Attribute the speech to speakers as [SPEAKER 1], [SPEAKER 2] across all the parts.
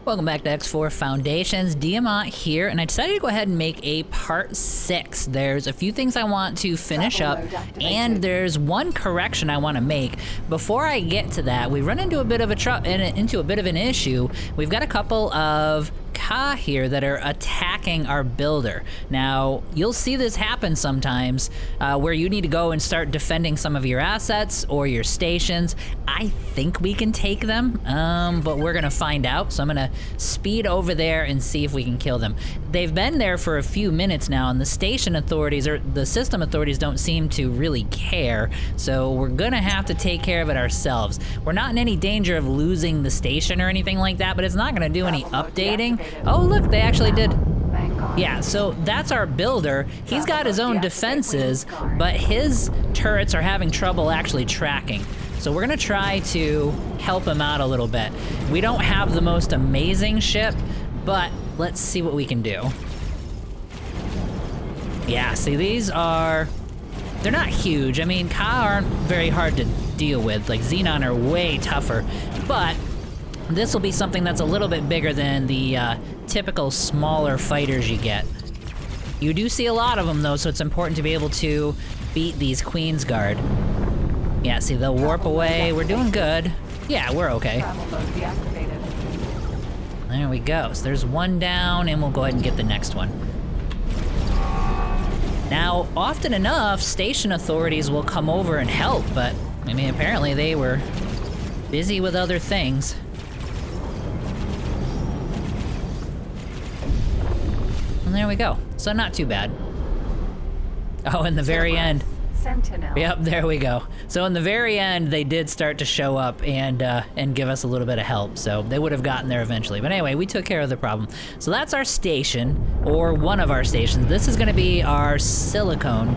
[SPEAKER 1] Welcome back to X4 Foundations. Diamant here, and I decided to go ahead and make a part 6. There's a few things I want to finish up, and there's one correction I want to make. Before I get to that, we run into a bit of an issue. We've got a couple of Ka here that are attacking our builder. Now, you'll see this happen sometimes where you need to go and start defending some of your assets or your stations. I think we can take them, but we're gonna find out. So I'm gonna speed over there and see if we can kill them. They've been there for a few minutes now, and the station authorities or the system authorities don't seem to really care. So we're gonna have to take care of it ourselves. We're not in any danger of losing the station or anything like that, but it's not gonna do any updating. Oh, look, they actually did. Yeah, so that's our builder. He's got his own defenses, but his turrets are having trouble actually tracking. So we're gonna try to help him out a little bit. We don't have the most amazing ship, but let's see what we can do. Yeah, see, these are, they're not huge. I mean, Ka aren't very hard to deal with. Like, Xenon are way tougher, but this will be something that's a little bit bigger than the typical smaller fighters you get. You do see a lot of them though, so it's important to be able to beat these Queensguard. Yeah, see, they'll warp away. We're doing good. Yeah, we're okay. There we go. So there's one down, and we'll go ahead and get the next one. Now, often enough, station authorities will come over and help, but, I mean, apparently they were busy with other things. And there we go. So not too bad. Oh, in the very end.
[SPEAKER 2] Sentinel.
[SPEAKER 1] Yep, there we go. So in the very end, they did start to show up and give us a little bit of help. So they would have gotten there eventually. But anyway, we took care of the problem. So that's our station, or one of our stations. This is going to be our silicone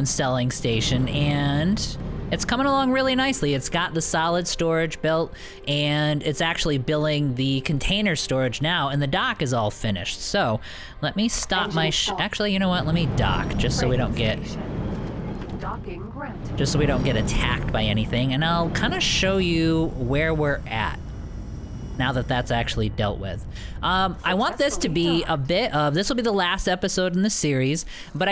[SPEAKER 1] selling station, and it's coming along really nicely. It's got the solid storage built, and it's actually billing the container storage now, and the dock is all finished. So let me stop my actually, you know what? Let me dock just so we don't get attacked by anything, and I'll kind of show you where we're at now that that's actually dealt with. I want this to be a bit of, this will be the last episode in the series, but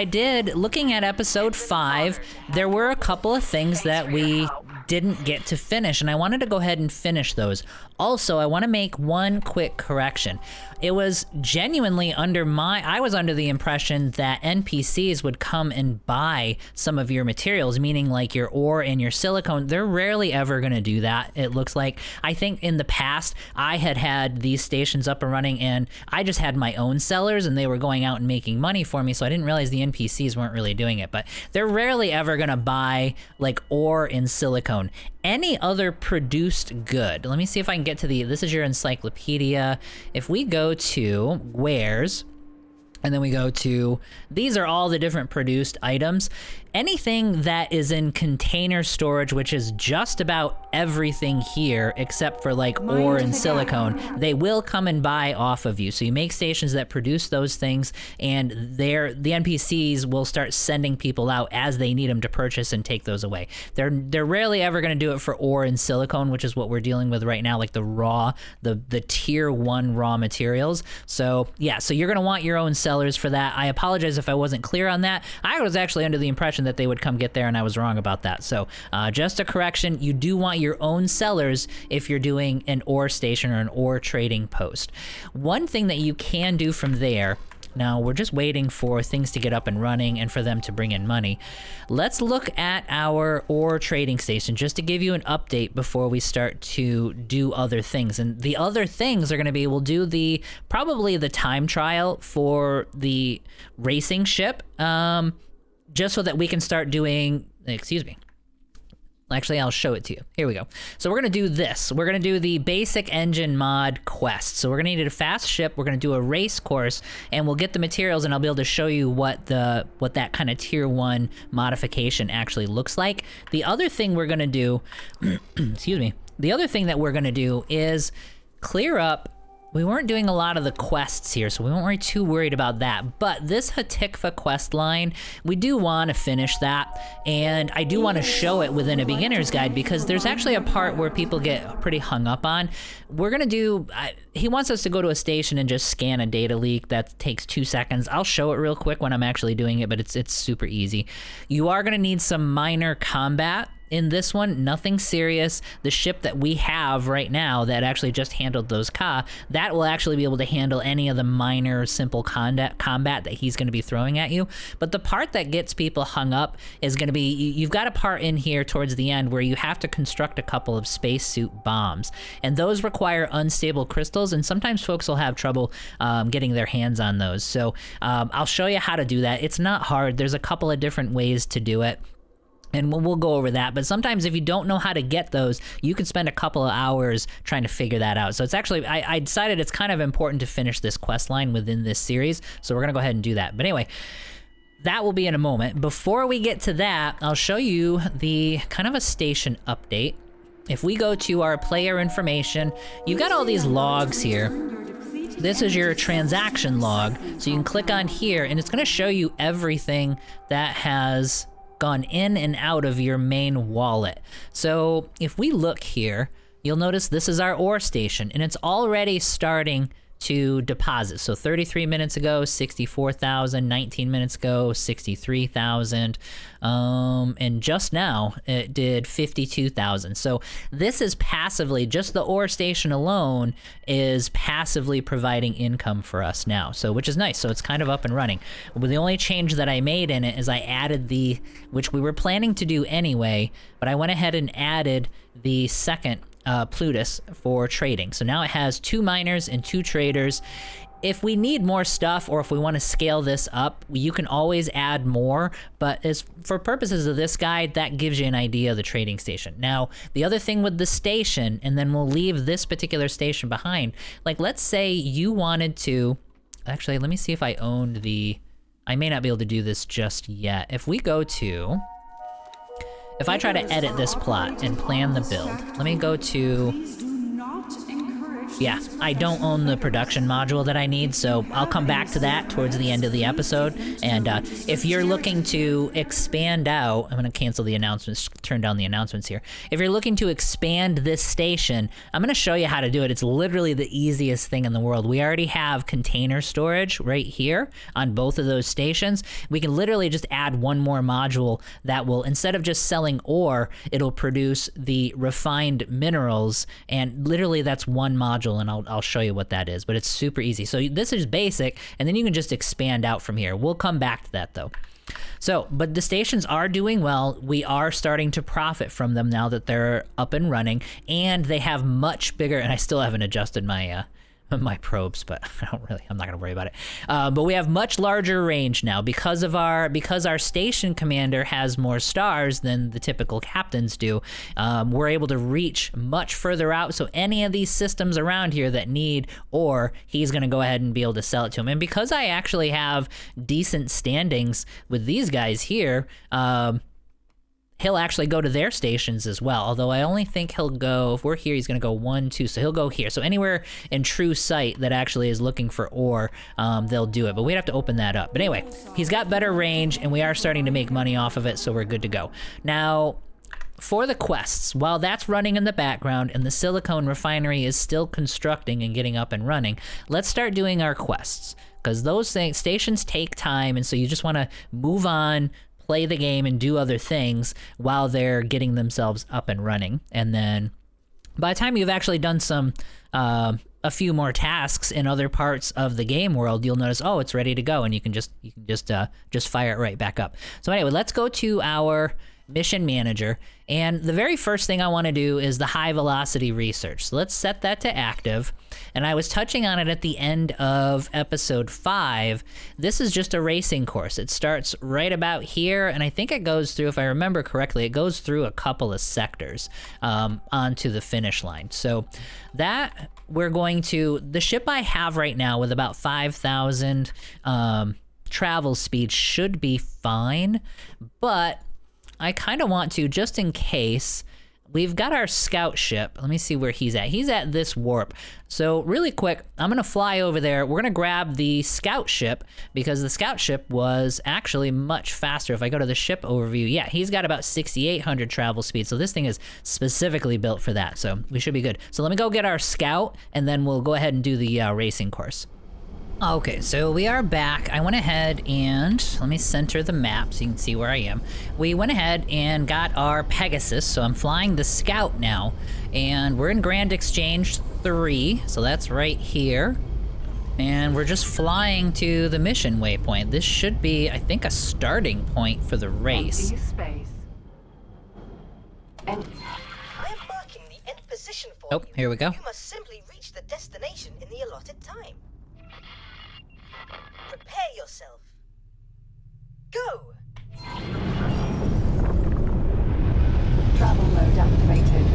[SPEAKER 1] looking at episode 5, there were a couple of things that we didn't get to finish, and I wanted to go ahead and finish those. Also, I want to make one quick correction. It was genuinely I was under the impression that NPCs would come and buy some of your materials, meaning like your ore and your silicone. They're rarely ever gonna do that, it looks like. I think in the past, I had these stations up and running, and I just had my own sellers, and they were going out and making money for me, so I didn't realize the NPCs weren't really doing it. But they're rarely ever gonna buy like ore and silicone. Any other produced good. Let me see if I can get to this is your encyclopedia. If we go to wares, and then we go to, these are all the different produced items. Anything that is in container storage, which is just about everything here, except for like ore and silicone, they will come and buy off of you. So you make stations that produce those things, and the NPCs will start sending people out as they need them to purchase and take those away. They're rarely ever gonna do it for ore and silicone, which is what we're dealing with right now, like the raw, the tier 1 raw materials. So yeah, so you're gonna want your own sellers for that. I apologize if I wasn't clear on that. I was actually under the impression that they would come get there, and I was wrong about that. So just a correction, you do want your own sellers if you're doing an ore station or an ore trading post. One thing that you can do from there, now we're just waiting for things to get up and running and for them to bring in money. Let's look at our ore trading station just to give you an update before we start to do other things. And the other things are gonna be, we'll do probably the time trial for the racing ship, just so that we can start doing, excuse me. Actually, I'll show it to you. Here we go. So we're gonna do this. We're gonna do the basic engine mod quest. So we're gonna need a fast ship, we're gonna do a race course, and we'll get the materials, and I'll be able to show you what that kind of tier 1 modification actually looks like. The other thing we're gonna do, excuse me, the other thing that we're gonna do is clear up we weren't doing a lot of the quests here, so we weren't too worried about that. But this Hatikva quest line, we do want to finish that, and I do want to show it within a beginner's guide because there's actually a part where people get pretty hung up on. We're gonna do, he wants us to go to a station and just scan a data leak. That takes 2 seconds. I'll show it real quick when I'm actually doing it, but it's super easy. You are gonna need some minor combat in this one, nothing serious. The ship that we have right now that actually just handled those Ka, that will actually be able to handle any of the minor simple combat that he's going to be throwing at you. But the part that gets people hung up is going to be, you've got a part in here towards the end where you have to construct a couple of spacesuit bombs, and those require unstable crystals, and sometimes folks will have trouble getting their hands on those. So I'll show you how to do that. It's not hard. There's a couple of different ways to do it, and we'll go over that. But sometimes if you don't know how to get those, you can spend a couple of hours trying to figure that out. So it's actually, I decided it's kind of important to finish this quest line within this series, so we're gonna go ahead and do that. But anyway, that will be in a moment. Before we get to that, I'll show you the kind of a station update. If we go to our player information, you've got all these logs here. This is your transaction log, so you can click on here and it's gonna show you everything that has gone in and out of your main wallet. So if we look here, you'll notice this is our ore station, and it's already starting to deposit. So 33 minutes ago, 64,000, 19 minutes ago, 63,000, and just now it did 52,000. So this is passively, just the ore station alone is passively providing income for us now, so which is nice. So it's kind of up and running. But the only change that I made in it is I added which we were planning to do anyway, but I went ahead and added the second Plutus for trading. So now it has 2 miners and 2 traders. If we need more stuff, or if we want to scale this up, you can always add more, but as for purposes of this guide, that gives you an idea of the trading station. Now, the other thing with the station, and then we'll leave this particular station behind, like let's say you wanted to, actually, let me see if I owned I may not be able to do this just yet. If we go to, if I try to edit this plot and plan the build, let me go to, yeah, I don't own the production module that I need, so I'll come back to that towards the end of the episode. And if you're looking to expand out, I'm gonna cancel the announcements, turn down the announcements here. If you're looking to expand this station, I'm gonna show you how to do it. It's literally the easiest thing in the world. We already have container storage right here on both of those stations. We can literally just add one more module that will, instead of just selling ore, it'll produce the refined minerals, and literally that's one module, and I'll show you what that is, but it's super easy. So this is basic, and then you can just expand out from here. We'll come back to that though. So, but the stations are doing well. We are starting to profit from them now that they're up and running, and they have much bigger, and I still haven't adjusted my my probes, but I'm not gonna worry about it. But we have much larger range now because our station commander has more stars than the typical captains do. We're able to reach much further out, so any of these systems around here that need ore, he's gonna go ahead and be able to sell it to them. And because I actually have decent standings with these guys here, he'll actually go to their stations as well, although I only think he'll go, if we're here, he's gonna go 1, 2, so he'll go here. So anywhere in true sight that actually is looking for ore, they'll do it, but we'd have to open that up. But anyway, he's got better range, and we are starting to make money off of it, so we're good to go. Now, for the quests, while that's running in the background and the silicone refinery is still constructing and getting up and running, let's start doing our quests, because those stations take time, and so you just wanna move on, play the game, and do other things while they're getting themselves up and running. And then by the time you've actually done some a few more tasks in other parts of the game world, you'll notice, oh, it's ready to go, and you can just fire it right back up. So anyway, let's go to our mission manager, and the very first thing I want to do is the high velocity research. So let's set that to active, and I was touching on it at the end of episode 5. This is just a racing course. It starts right about here, and I think it goes through, if I remember correctly, it goes through a couple of sectors onto the finish line. So that we're going to, the ship I have right now with about 5,000 travel speed should be fine, but I kind of want to, just in case, we've got our scout ship. Let me see where he's at. He's at this warp. So really quick, I'm gonna fly over there. We're gonna grab the scout ship because the scout ship was actually much faster. If I go to the ship overview, yeah, he's got about 6,800 travel speed. So this thing is specifically built for that. So we should be good. So let me go get our scout and then we'll go ahead and do the racing course. Okay, so we are back. I went ahead and, let me center the map so you can see where I am. We went ahead and got our Pegasus, so I'm flying the Scout now. And we're in Grand Exchange 3, so that's right here. And we're just flying to the mission waypoint. This should be, I think, a starting point for the race.
[SPEAKER 2] Empty space. And
[SPEAKER 3] I am marking the end position for
[SPEAKER 1] Oh,
[SPEAKER 3] you.
[SPEAKER 1] here we go.
[SPEAKER 3] You must simply reach the destination in the allotted time. Prepare yourself. Go!
[SPEAKER 2] travel mode activated.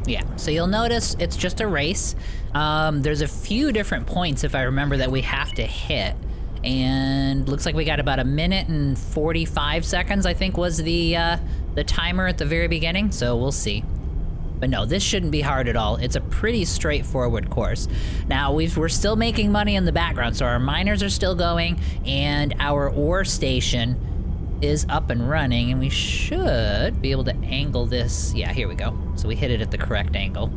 [SPEAKER 1] Yeah, so you'll notice it's just a race. There's a few different points, if I remember, that we have to hit. And looks like we got about 1 minute and 45 seconds, I think, was the timer at the very beginning, so we'll see. But no, this shouldn't be hard at all. It's a pretty straightforward course. Now, we're still making money in the background, so our miners are still going, and our ore station is up and running, and we should be able to angle this. Yeah, here we go. So we hit it at the correct angle.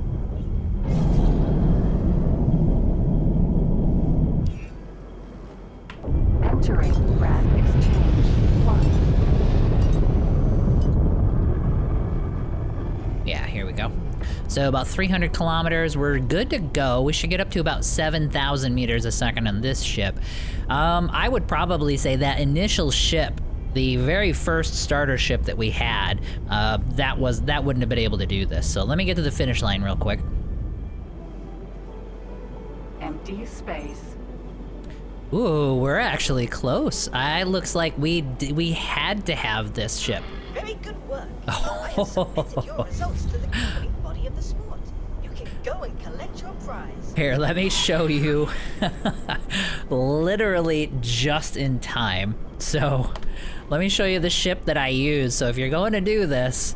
[SPEAKER 2] Entering Grand Exchange 1.
[SPEAKER 1] Yeah, here we go. So about 300 kilometers, we're good to go. We should get up to about 7,000 meters a second on this ship. I would probably say that initial ship, the very first starter ship that we had, that wouldn't have been able to do this. So let me get to the finish line real quick.
[SPEAKER 2] Empty space.
[SPEAKER 1] Ooh, we're actually close. Looks like we had to have this ship.
[SPEAKER 3] Very good work. I have submitted your results to the governing body of the sport. You can go and collect your prize.
[SPEAKER 1] Here, let me show you. Literally just in time. So, let me show you the ship that I use. So if you're going to do this,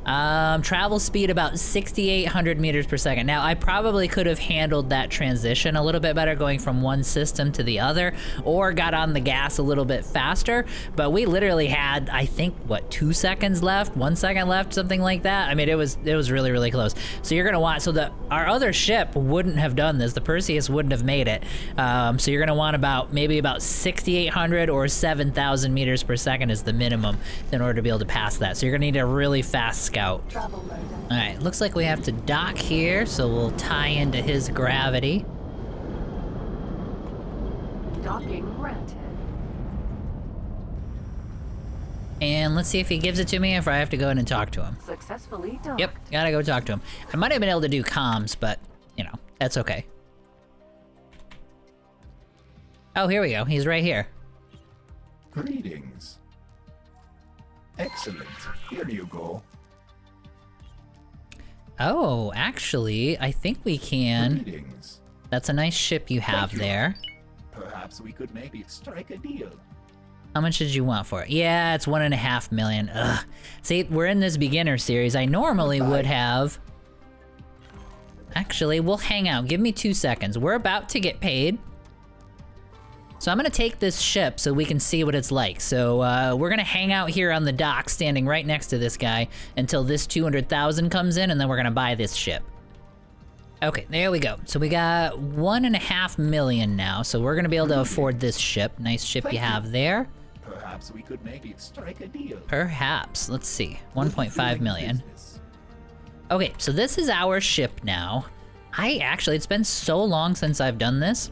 [SPEAKER 1] travel speed about 6,800 meters per second. Now, I probably could have handled that transition a little bit better going from one system to the other, or got on the gas a little bit faster, but we literally had, I think, what, 2 seconds left, 1 second left, something like that. I mean, it was really, really close. So you're gonna want, our other ship wouldn't have done this, the Perseus wouldn't have made it. So you're gonna want maybe about 6,800 or 7,000 meters per second is the minimum in order to be able to pass that. So you're gonna need a really fast Scout.
[SPEAKER 2] Travel mode.
[SPEAKER 1] All right, looks like we have to dock here, so we'll tie into his gravity.
[SPEAKER 2] Docking granted.
[SPEAKER 1] And let's see if he gives it to me, or if I have to go in and talk to him.
[SPEAKER 2] Successfully docked.
[SPEAKER 1] Yep, gotta go talk to him. I might have been able to do comms, but, you know, that's okay. Oh, here we go. He's right here.
[SPEAKER 4] Greetings. Excellent. Here you go.
[SPEAKER 1] Oh, actually, I think we can.
[SPEAKER 4] Greetings.
[SPEAKER 1] That's a nice ship you have
[SPEAKER 4] Thank you.
[SPEAKER 1] there.
[SPEAKER 4] Perhaps we could maybe strike a deal.
[SPEAKER 1] How much did you want for it? Yeah, it's 1.5 million. Ugh. See, we're in this beginner series. I normally would have... Actually, we'll hang out. Give me 2 seconds. We're about to get paid. So I'm gonna take this ship so we can see what it's like. So we're gonna hang out here on the dock, standing right next to this guy, until this 200,000 comes in, and then we're gonna buy this ship. Okay, there we go. So we got 1.5 million now, so we're gonna be able to afford this ship. Nice ship you
[SPEAKER 4] Thank you.
[SPEAKER 1] have there.
[SPEAKER 4] Perhaps we could maybe strike a deal.
[SPEAKER 1] Perhaps. Let's see. 1.5
[SPEAKER 4] Doing
[SPEAKER 1] million.
[SPEAKER 4] business.
[SPEAKER 1] Okay, so this is our ship now. It's been so long since I've done this.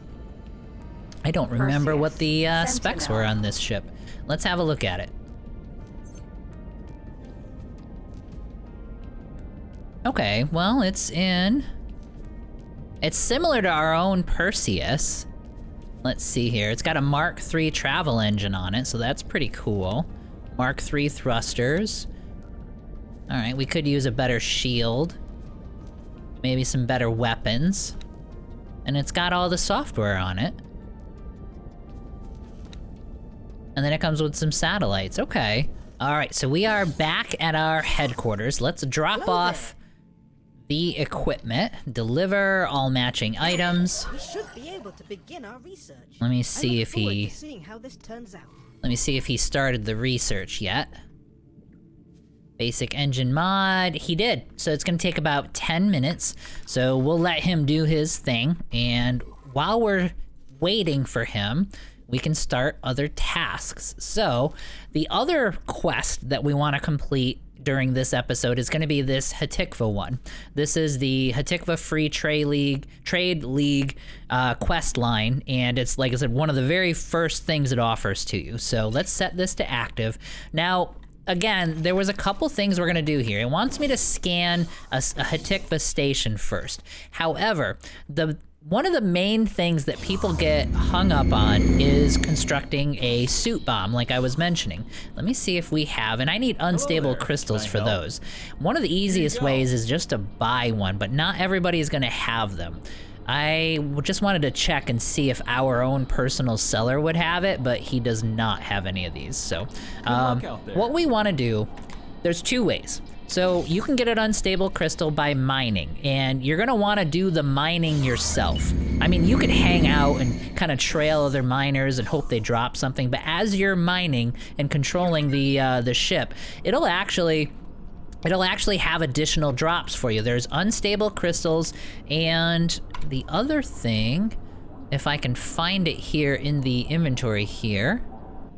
[SPEAKER 1] I don't remember what the specs were on this ship. Let's have a look at it. Okay, well, it's similar to our own Perseus. Let's see here. It's got a Mark III travel engine on it, so that's pretty cool. Mark III thrusters. All right, we could use a better shield. Maybe some better weapons. And it's got all the software on it. And then it comes with some satellites. Okay. All right, so we are back at our headquarters. Let's drop
[SPEAKER 3] Hello
[SPEAKER 1] off the equipment, deliver all matching items.
[SPEAKER 3] We should be able to begin our research.
[SPEAKER 1] Let me
[SPEAKER 3] I
[SPEAKER 1] see
[SPEAKER 3] look
[SPEAKER 1] if
[SPEAKER 3] forward
[SPEAKER 1] he...
[SPEAKER 3] to seeing how this turns out.
[SPEAKER 1] Let me see if he started the research yet. Basic engine mod, he did. So it's gonna take about 10 minutes. So we'll let him do his thing. And while we're waiting for him, we can start other tasks. So the other quest that we wanna complete during this episode is gonna be this Hatikva one. This is the Hatikva Free Trade League quest line, and it's, like I said, one of the very first things it offers to you. So let's set this to active. Now, again, there was a couple things we're gonna do here. It wants me to scan a Hatikva station first. However, one of the main things that people get hung up on is constructing a suit bomb, like I was mentioning. Let me see if we have, and I need unstable crystals for those. One of the easiest ways is just to buy one, but not everybody is gonna have them. I just wanted to check and see if our own personal seller would have it, but he does not have any of these. So what we wanna do, there's two ways. So you can get an unstable crystal by mining, and you're gonna wanna do the mining yourself. I mean, you could hang out and kind of trail other miners and hope they drop something, but as you're mining and controlling the ship, it'll actually have additional drops for you. There's unstable crystals, and the other thing, if I can find it here in the inventory here.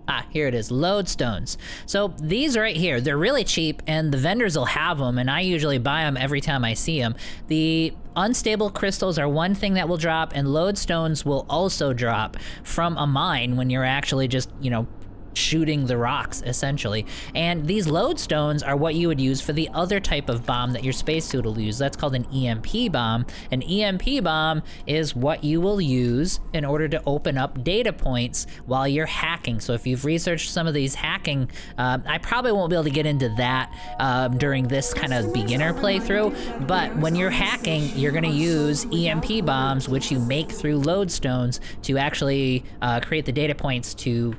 [SPEAKER 1] Ah, here it is, lodestones. So these right here, they're really cheap, and the vendors will have them, and I usually buy them every time I see them. The unstable crystals are one thing that will drop, and lodestones will also drop from a mine when you're actually just, you know, shooting the rocks, essentially. And these lodestones are what you would use for the other type of bomb that your spacesuit will use. That's called an EMP bomb. An EMP bomb is what you will use in order to open up data points while you're hacking. So if you've researched some of these hacking, I probably won't be able to get into that during this kind of beginner playthrough, but when you're hacking, you're gonna use EMP bombs, which you make through lodestones to actually create the data points to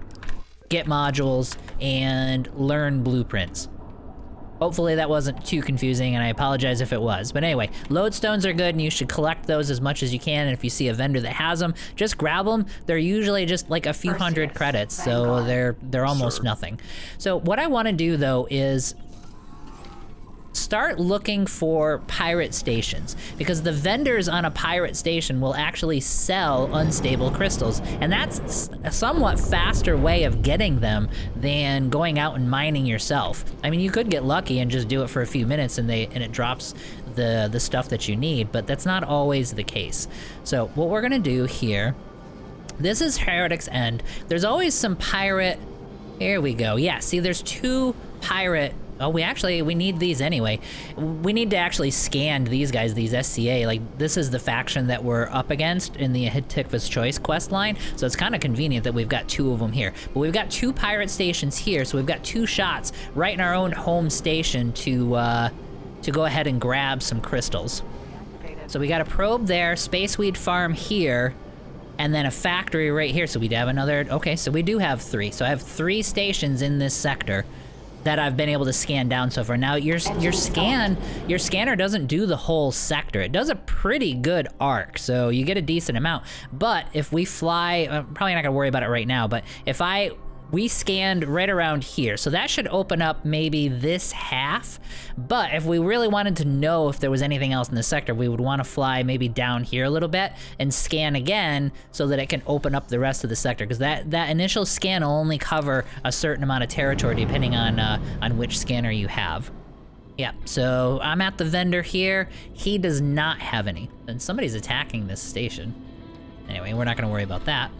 [SPEAKER 1] get modules and learn blueprints. Hopefully that wasn't too confusing, and I apologize if it was. But anyway, lodestones are good, and you should collect those as much as you can, and if you see a vendor that has them, just grab them. They're usually just like a few hundred credits, so they're almost nothing. So what I want to do, though, is start looking for pirate stations, because the vendors on a pirate station will actually sell unstable crystals, and that's a somewhat faster way of getting them than going out and mining yourself. I mean, you could get lucky and just do it for a few minutes and it drops the stuff that you need, but that's not always the case. So what we're gonna do here, this is Heretic's End. There's always some pirate, here we go. Yeah, see, there's two pirate. Oh, we need these anyway. We need to actually scan these guys, these SCA. Like, this is the faction that we're up against in the Hatikva's Choice quest line, so it's kind of convenient that we've got two of them here. But we've got two pirate stations here, so we've got two shots right in our own home station to go ahead and grab some crystals. So we got a probe there, Spaceweed Farm here, and then a factory right here. So we'd have another, okay, so we do have three. So I have 3 stations in this sector that I've been able to scan down so far. Now your scanner doesn't do the whole sector. It does a pretty good arc, so you get a decent amount. But if we fly, I'm probably not gonna worry about it right now, but if we scanned right around here, so that should open up maybe this half. But if we really wanted to know if there was anything else in the sector, we would want to fly maybe down here a little bit and scan again so that it can open up the rest of the sector, because that initial scan will only cover a certain amount of territory depending on which scanner you have. Yeah, so I'm at the vendor here. He does not have any, and somebody's attacking this station. Anyway, we're not gonna worry about that.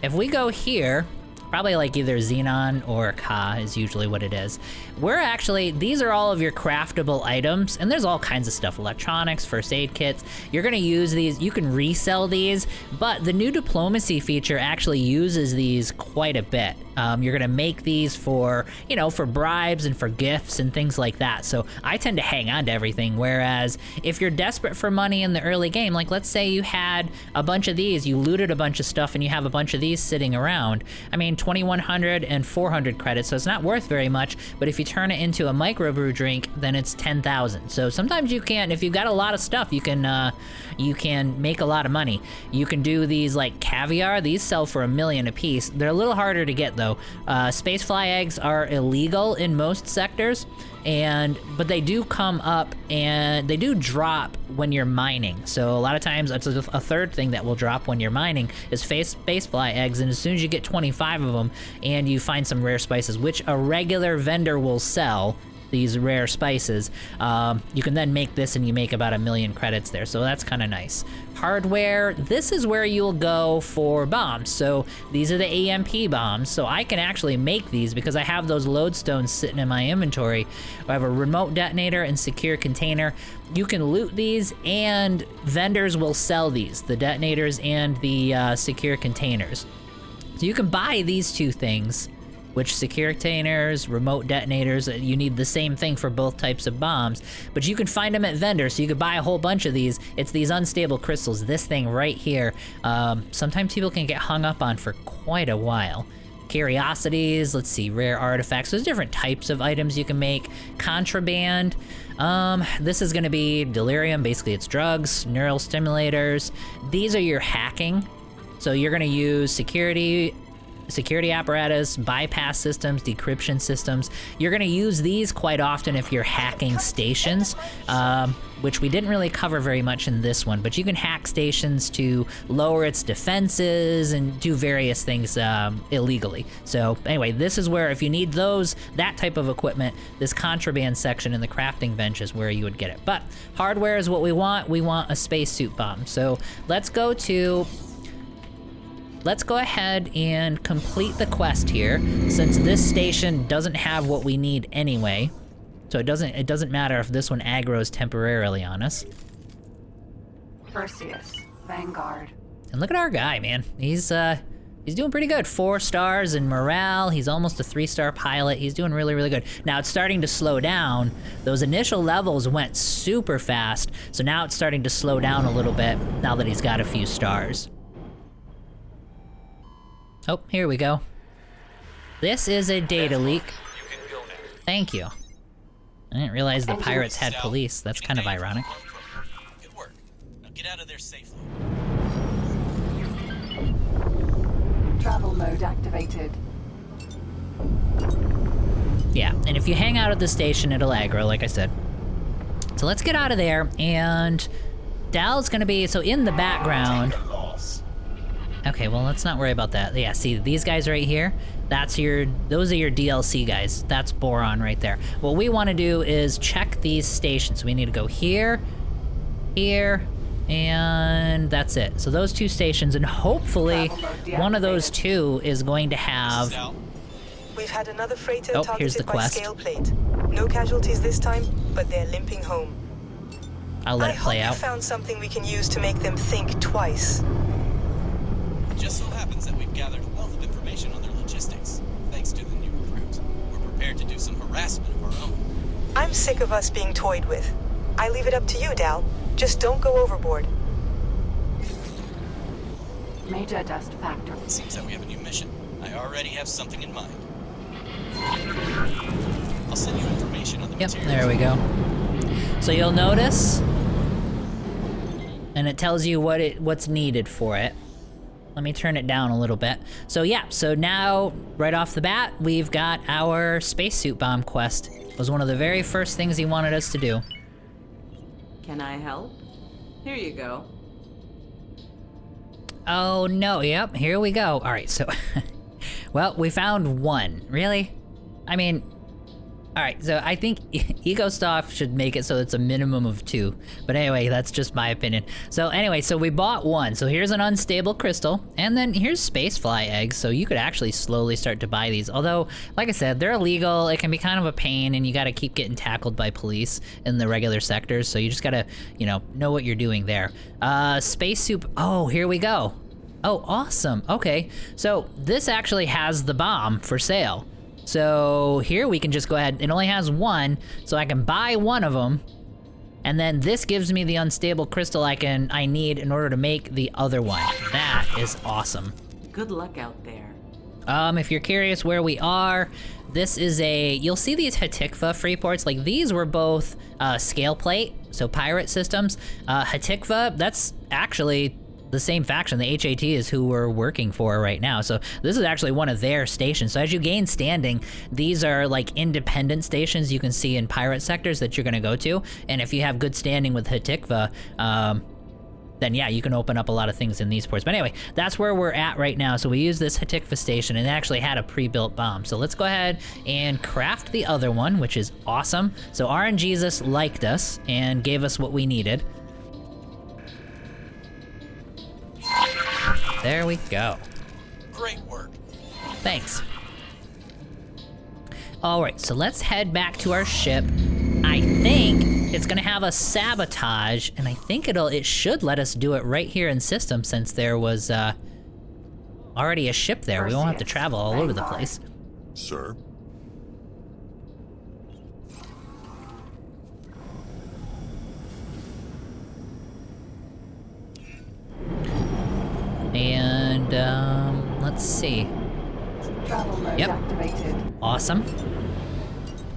[SPEAKER 1] If we go here, probably like either Xenon or Ka is usually what it is. These are all of your craftable items, and there's all kinds of stuff, electronics, first aid kits. You're gonna use these, you can resell these, but the new diplomacy feature actually uses these quite a bit. You're gonna make these for, you know, for bribes and for gifts and things like that. So I tend to hang on to everything. Whereas if you're desperate for money in the early game, like let's say you had a bunch of these, you looted a bunch of stuff and you have a bunch of these sitting around. I mean, 2,100 and 400 credits, so it's not worth very much. But if you turn it into a microbrew drink, then it's 10,000. So sometimes you can, if you've got a lot of stuff, you can make a lot of money. You can do these like caviar. These sell for $1 million a piece. They're a little harder to get though. Spacefly eggs are illegal in most sectors, but they do come up and they do drop when you're mining. So a lot of times it's a third thing that will drop when you're mining is spacefly eggs, and as soon as you get 25 of them and you find some rare spices, which a regular vendor will sell, these rare spices, you can then make this and you make about 1 million credits there, so that's kind of nice. Hardware, this is where you'll go for bombs. So these are the EMP bombs, so I can actually make these because I have those lodestones sitting in my inventory. I have a remote detonator and secure container. You can loot these and vendors will sell these, the detonators and the secure containers. So you can buy these two things, which secure containers, remote detonators, you need the same thing for both types of bombs, but you can find them at vendors, so you could buy a whole bunch of these. It's these unstable crystals, this thing right here. Sometimes people can get hung up on for quite a while. Curiosities, let's see, rare artifacts. There's different types of items you can make. Contraband, this is gonna be delirium, basically it's drugs, neural stimulators. These are your hacking, so you're gonna use security apparatus, bypass systems, decryption systems. You're gonna use these quite often if you're hacking stations, which we didn't really cover very much in this one, but you can hack stations to lower its defenses and do various things illegally. So anyway, this is where if you need that type of equipment, this contraband section in the crafting bench is where you would get it. But hardware is what we want. We want a spacesuit bomb. So let's go ahead and complete the quest here, since this station doesn't have what we need anyway. So it doesn't matter if this one aggroes temporarily on us.
[SPEAKER 2] Perseus, Vanguard.
[SPEAKER 1] And look at our guy, man. He's doing pretty good. 4 stars in morale. He's almost a 3-star pilot. He's doing really, really good. Now it's starting to slow down. Those initial levels went super fast, so now it's starting to slow down a little bit now that he's got a few stars. Oh, here we go. This is a data leak. Thank you. I didn't realize the pirates had police. That's kind of ironic.
[SPEAKER 5] Good work. Now get out of there safely.
[SPEAKER 2] Travel mode activated.
[SPEAKER 1] Yeah, and if you hang out at the station, it'll aggro, like I said. So let's get out of there, and Dal's gonna be, so in the background... Okay, well, let's not worry about that. Yeah, see, these guys right here, those are your DLC guys. That's Boron right there. What we want to do is check these stations. We need to go here, here, and that's it. So those 2 stations, and hopefully one of those 2 is going to have...
[SPEAKER 3] We've had another freighter
[SPEAKER 1] here's the
[SPEAKER 3] targeted by
[SPEAKER 1] quest.
[SPEAKER 3] scale plate. No casualties this time, but they're limping home.
[SPEAKER 1] I'll let it play
[SPEAKER 3] I
[SPEAKER 1] out.
[SPEAKER 3] hope you found something we can use to make them think twice.
[SPEAKER 5] It just so happens that we've gathered a wealth of information on their logistics, thanks to the new recruit. We're prepared to do some harassment of our own.
[SPEAKER 3] I'm sick of us being toyed with. I leave it up to you, Dal. Just don't go overboard.
[SPEAKER 2] Major dust factor.
[SPEAKER 5] It seems that we have a new mission. I already have something in mind. I'll send you information on the
[SPEAKER 1] Yep,
[SPEAKER 5] materials.
[SPEAKER 1] there we go. So you'll notice, and it tells you what's needed for it. Let me turn it down a little bit. So yeah, so now, right off the bat, we've got our spacesuit bomb quest. It was one of the very first things he wanted us to do.
[SPEAKER 6] Can I help? Here you go.
[SPEAKER 1] Oh no, yep, here we go. All right, so, well, we found 1. Really? I mean, all right, so I think EcoStoff should make it so it's a minimum of 2. But anyway, that's just my opinion. So anyway, so we bought 1. So here's an unstable crystal, and then here's spacefly eggs. So you could actually slowly start to buy these. Although, like I said, they're illegal. It can be kind of a pain, and you gotta keep getting tackled by police in the regular sectors. So you just gotta, know what you're doing there. Spacesuit, oh, here we go. Oh, awesome. Okay, so this actually has the bomb for sale. So here we can just go ahead, it only has one, so I can buy one of them, and then this gives me the unstable crystal I need in order to make the other one. That is awesome.
[SPEAKER 6] Good luck out there.
[SPEAKER 1] If you're curious where we are, this is you'll see these Hatikva free ports, like these were both scale plate, so pirate systems. Hatikva, that's actually the same faction. The HAT is who we're working for right now. So this is actually one of their stations. So as you gain standing, these are like independent stations you can see in pirate sectors that you're gonna go to. And if you have good standing with Hatikva, then yeah, you can open up a lot of things in these ports. But anyway, that's where we're at right now. So we use this Hatikva station and it actually had a pre-built bomb. So let's go ahead and craft the other one, which is awesome. So RNGesus liked us and gave us what we needed. There we go.
[SPEAKER 5] Great work.
[SPEAKER 1] Thanks. All right, so let's head back to our ship. I think it's gonna have a sabotage, and I think it should let us do it right here in system since there was already a ship there. We won't have to travel all over the place.
[SPEAKER 7] Sir?
[SPEAKER 1] And let's see.
[SPEAKER 2] Travel mode activated.
[SPEAKER 1] Awesome.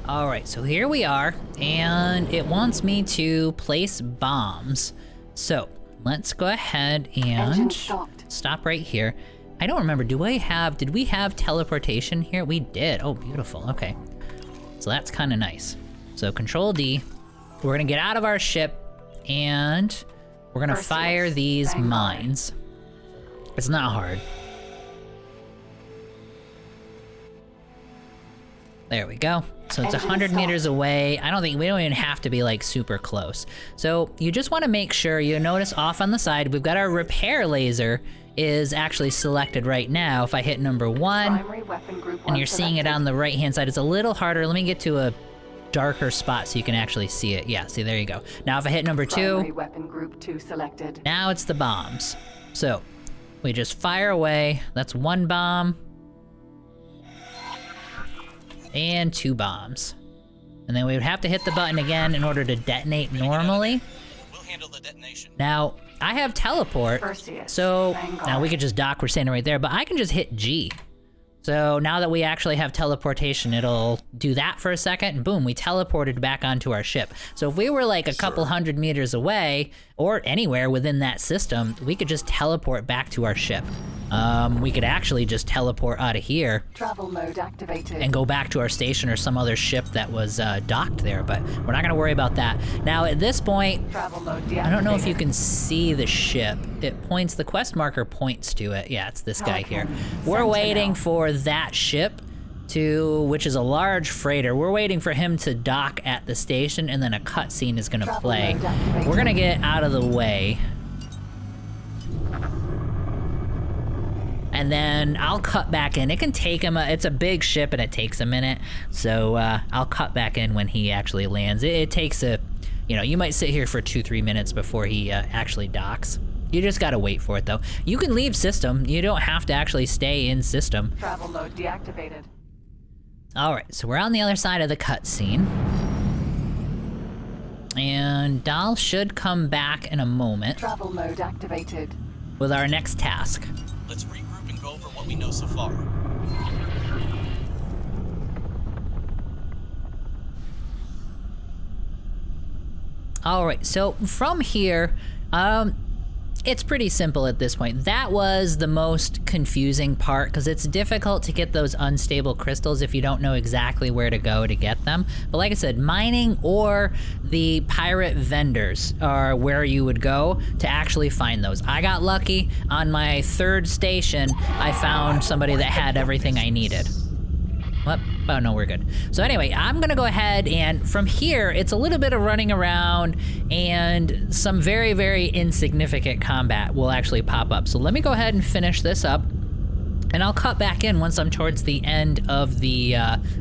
[SPEAKER 1] All right, so here we are, and it wants me to place bombs. So let's go ahead and
[SPEAKER 2] Engine stopped.
[SPEAKER 1] stop right here. I don't remember, did we have teleportation here? We did. Oh, beautiful. Okay. So that's kind of nice. So Control D. We're gonna get out of our ship, and we're gonna
[SPEAKER 2] Perseus,
[SPEAKER 1] fire these
[SPEAKER 2] Vanguard.
[SPEAKER 1] mines. It's not hard. There we go. So it's
[SPEAKER 2] Engine
[SPEAKER 1] 100
[SPEAKER 2] stop.
[SPEAKER 1] meters away. We don't even have to be like super close. So you just want to make sure you notice off on the side, we've got our repair laser is actually selected right now. If I hit number 1,
[SPEAKER 2] Primary weapon group
[SPEAKER 1] and
[SPEAKER 2] 1
[SPEAKER 1] you're seeing it
[SPEAKER 2] selected.
[SPEAKER 1] on the right hand side, it's a little harder. Let me get to a darker spot so you can actually see it. Yeah, see, there you go. Now if I hit number 2,
[SPEAKER 2] Primary weapon group 2 selected.
[SPEAKER 1] now it's the bombs. So we just fire away. That's 1 bomb. And 2 bombs. And then we would have to hit the button again in order to detonate normally.
[SPEAKER 5] We'll handle the detonation.
[SPEAKER 1] Now, I have teleport,
[SPEAKER 2] Perseus,
[SPEAKER 1] so
[SPEAKER 2] Vanguard.
[SPEAKER 1] now we could just dock, we're standing right there, but I can just hit G. So now that we actually have teleportation, it'll do that for a second, and boom, we teleported back onto our ship. So if we were like a couple hundred meters away, or anywhere within that system, we could just teleport back to our ship. We could actually just teleport out of here
[SPEAKER 2] Travel mode activated.
[SPEAKER 1] and go back to our station or some other ship that was docked there, but we're not gonna worry about that. Now at this point,
[SPEAKER 2] Travel mode deactivated.
[SPEAKER 1] I don't know if you can see the ship. It points, the quest marker points to it. Yeah, it's this guy here. We're
[SPEAKER 2] Sentinel.
[SPEAKER 1] waiting for that ship which is a large freighter. We're waiting for him to dock at the station, and then a cutscene is gonna
[SPEAKER 2] Travel
[SPEAKER 1] play.
[SPEAKER 2] mode activated.
[SPEAKER 1] We're gonna get out of the way. And then I'll cut back in. It can take him, it's a big ship and it takes a minute. So I'll cut back in when he actually lands. It takes you might sit here for 2-3 minutes before he actually docks. You just gotta wait for it though. You can leave system. You don't have to actually stay in system.
[SPEAKER 2] Travel mode deactivated.
[SPEAKER 1] All right, so we're on the other side of the cutscene. And Dal should come back in a moment
[SPEAKER 2] Travel mode activated.
[SPEAKER 1] with our next task.
[SPEAKER 5] Let's regroup and go over what we know so far.
[SPEAKER 1] All right, so from here, it's pretty simple at this point. That was the most confusing part because it's difficult to get those unstable crystals if you don't know exactly where to go to get them. But like I said, mining or the pirate vendors are where you would go to actually find those. I got lucky. On my 3rd station, I found somebody that had everything I needed. What? Oh no, we're good. So anyway, I'm gonna go ahead and from here, it's a little bit of running around and some very, very insignificant combat will actually pop up. So let me go ahead and finish this up and I'll cut back in once I'm towards the end of the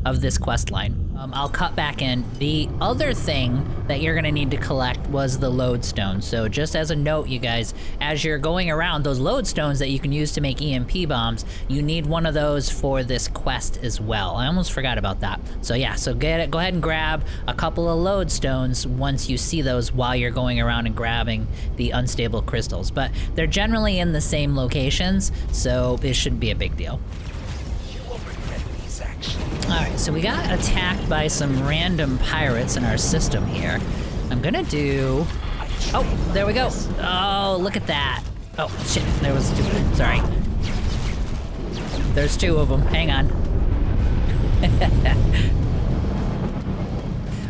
[SPEAKER 1] of this quest line. I'll cut back in. The other thing that you're gonna need to collect was the lodestone. So just as a note, you guys, as you're going around, those lodestones that you can use to make EMP bombs, you need one of those for this quest as well. I almost forgot about that. So yeah, so go ahead and grab a couple of lodestones once you see those while you're going around and grabbing the unstable crystals. But they're generally in the same locations, so it shouldn't be a big deal. Alright, so we got attacked by some random pirates in our system here. I'm gonna do... Oh, there we go. Oh, look at that. Oh, shit, there was two. Sorry. There's two of them. Hang on.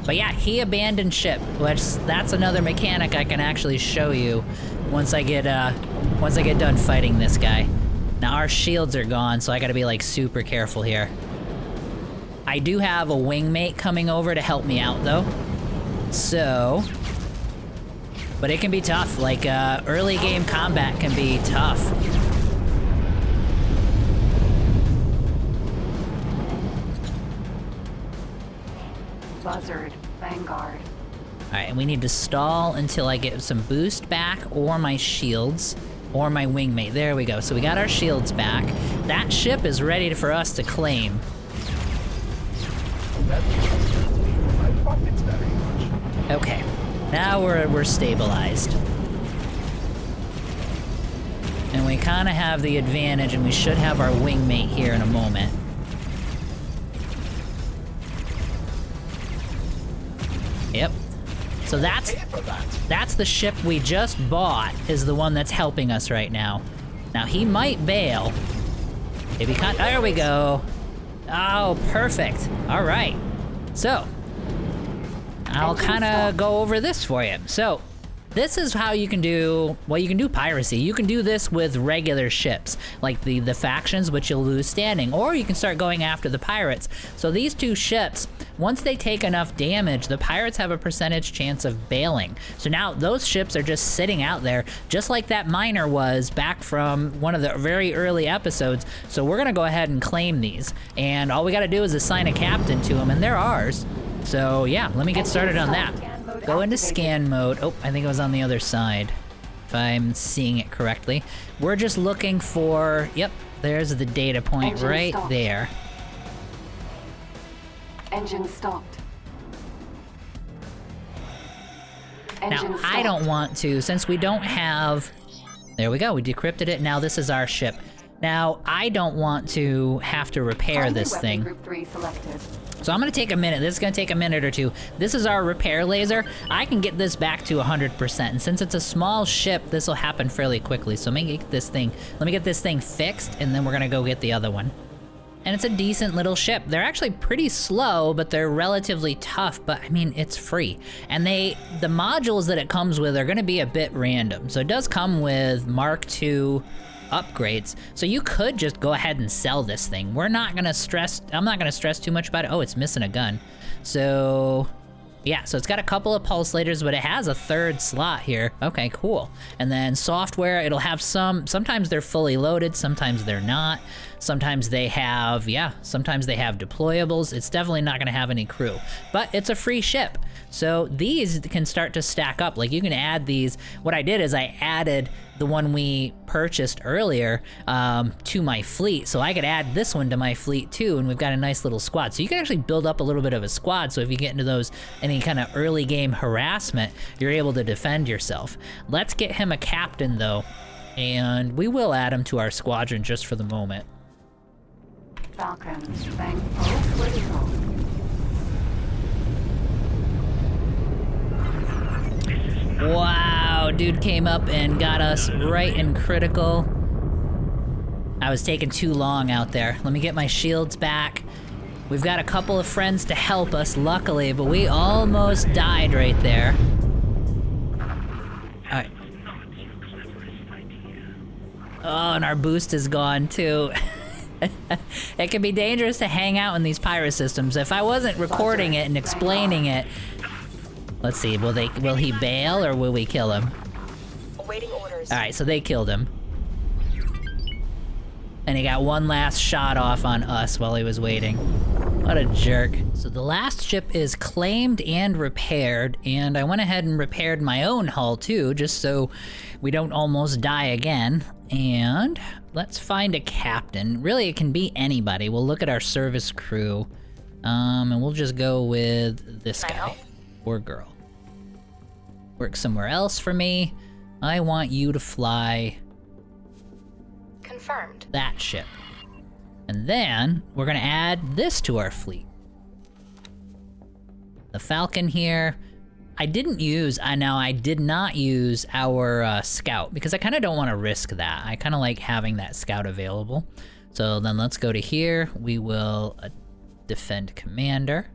[SPEAKER 1] But yeah, he abandoned ship, which that's another mechanic I can actually show you once I get done fighting this guy. Now our shields are gone, so I gotta be like super careful here. I do have a wingmate coming over to help me out though. So, but it can be tough, like early game combat can be tough.
[SPEAKER 2] Buzzard, Vanguard.
[SPEAKER 1] Alright, and we need to stall until I get some boost back, or my shields, or my wingmate. There we go, so we got our shields back. That ship is ready for us to claim. Okay, now we're stabilized. And we kind of have the advantage, and we should have our wingmate here in a moment. Yep. So that's the ship we just bought, is the one that's helping us right now. Now he might bail. If he can't, there we go. Oh, perfect. All right. So, I'll kind of go over this for you. So, this is how you can do, well, you can do piracy. You can do this with regular ships, like the factions, which you'll lose standing, or you can start going after the pirates. So these two ships, once they take enough damage, the pirates have a percentage chance of bailing. So now those ships are just sitting out there, just like that miner was back from one of the very early episodes. So we're gonna go ahead and claim these. And all we gotta do is assign a captain to them, and they're ours. So yeah, let me get started on that. Go into scan mode. Oh, I think it was on the other side, if I'm seeing it correctly. We're just looking for, yep, there's the data point
[SPEAKER 2] Engine
[SPEAKER 1] right
[SPEAKER 2] stopped.
[SPEAKER 1] there.
[SPEAKER 2] Engine stopped.
[SPEAKER 1] Now, I don't want to, since we don't have, there we go, we decrypted it, now this is our ship. Now, I don't want to have to repair this thing.
[SPEAKER 2] Group 3 selected.
[SPEAKER 1] So I'm gonna take a minute. This is gonna take a minute or two. This is our repair laser. I can get this back to 100%, and since it's a small ship, this will happen fairly quickly. So let me get this thing fixed, and then we're gonna go get the other one. And it's a decent little ship. They're actually pretty slow, but they're relatively tough, but I mean, it's free. And the modules that it comes with are gonna be a bit random. So it does come with Mark II upgrades, so you could just go ahead and sell this thing. I'm not gonna stress too much about it. Oh, it's missing a gun. So yeah, so it's got a couple of pulsators, but it has a third slot here. Okay, cool. And then software, it'll have sometimes they're fully loaded, sometimes they're not. Sometimes they have, sometimes they have deployables. It's definitely not gonna have any crew, but it's a free ship. So these can start to stack up. Like you can add these. What I did is I added the one we purchased earlier to my fleet, so I could add this one to my fleet too, and we've got a nice little squad. So you can actually build up a little bit of a squad, so if you get into any kind of early game harassment, you're able to defend yourself. Let's get him a captain though, and we will add him to our squadron just for the moment.
[SPEAKER 2] Falcon, bank pulse critical.
[SPEAKER 1] Wow, dude came up and got us right in critical. I was taking too long out there. Let me get my shields back. We've got a couple of friends to help us, luckily, but we almost died right there. Alright. Oh, and our boost is gone too. It can be dangerous to hang out in these pirate systems. If I wasn't recording it and explaining it, let's see, will he bail or will we kill him?
[SPEAKER 3] Awaiting orders.
[SPEAKER 1] Alright, so they killed him. And he got one last shot off on us while he was waiting. What a jerk. So the last ship is claimed and repaired, and I went ahead and repaired my own hull too, just so we don't almost die again. And let's find a captain. Really, it can be anybody. We'll look at our service crew, and we'll just go with this guy or girl. Work somewhere else for me. I want you to fly
[SPEAKER 7] Confirmed.
[SPEAKER 1] that ship. And then we're gonna add this to our fleet. The Falcon here. I did not use our scout because I kind of don't want to risk that. I kind of like having that scout available. So then let's go to here. We will defend commander.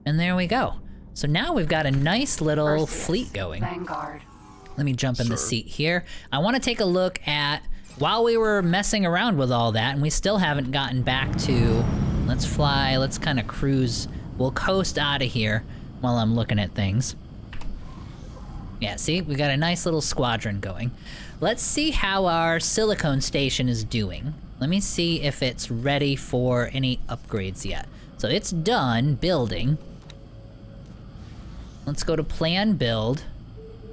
[SPEAKER 1] And there we go. So now we've got a nice little
[SPEAKER 2] Perseus,
[SPEAKER 1] fleet going.
[SPEAKER 2] Vanguard.
[SPEAKER 1] Let me jump in the seat here. I want to take a look at, while we were messing around with all that, and we still haven't gotten back to, let's fly, let's kind of cruise. We'll coast out of here while I'm looking at things. Yeah, see, we got a nice little squadron going. Let's see how our silicone station is doing. Let me see if it's ready for any upgrades yet. So it's done building. Let's go to plan build.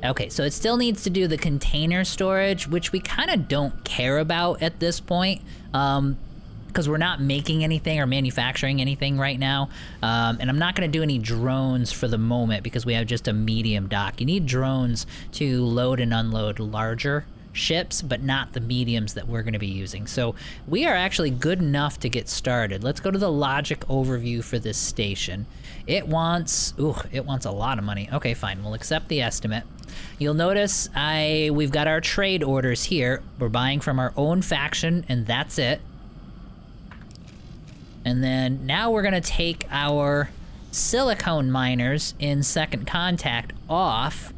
[SPEAKER 1] Okay, so it still needs to do the container storage, which we kind of don't care about at this point, because we're not making anything or manufacturing anything right now. And I'm not going to do any drones for the moment because we have just a medium dock. You need drones to load and unload larger ships, but not the mediums that we're going to be using. So we are actually good enough to get started. Let's go to the logic overview for this station. It wants a lot of money. Okay, fine, we'll accept the estimate. You'll notice we've got our trade orders here. We're buying from our own faction, and that's it. And then now we're gonna take our silicone miners in second contact off.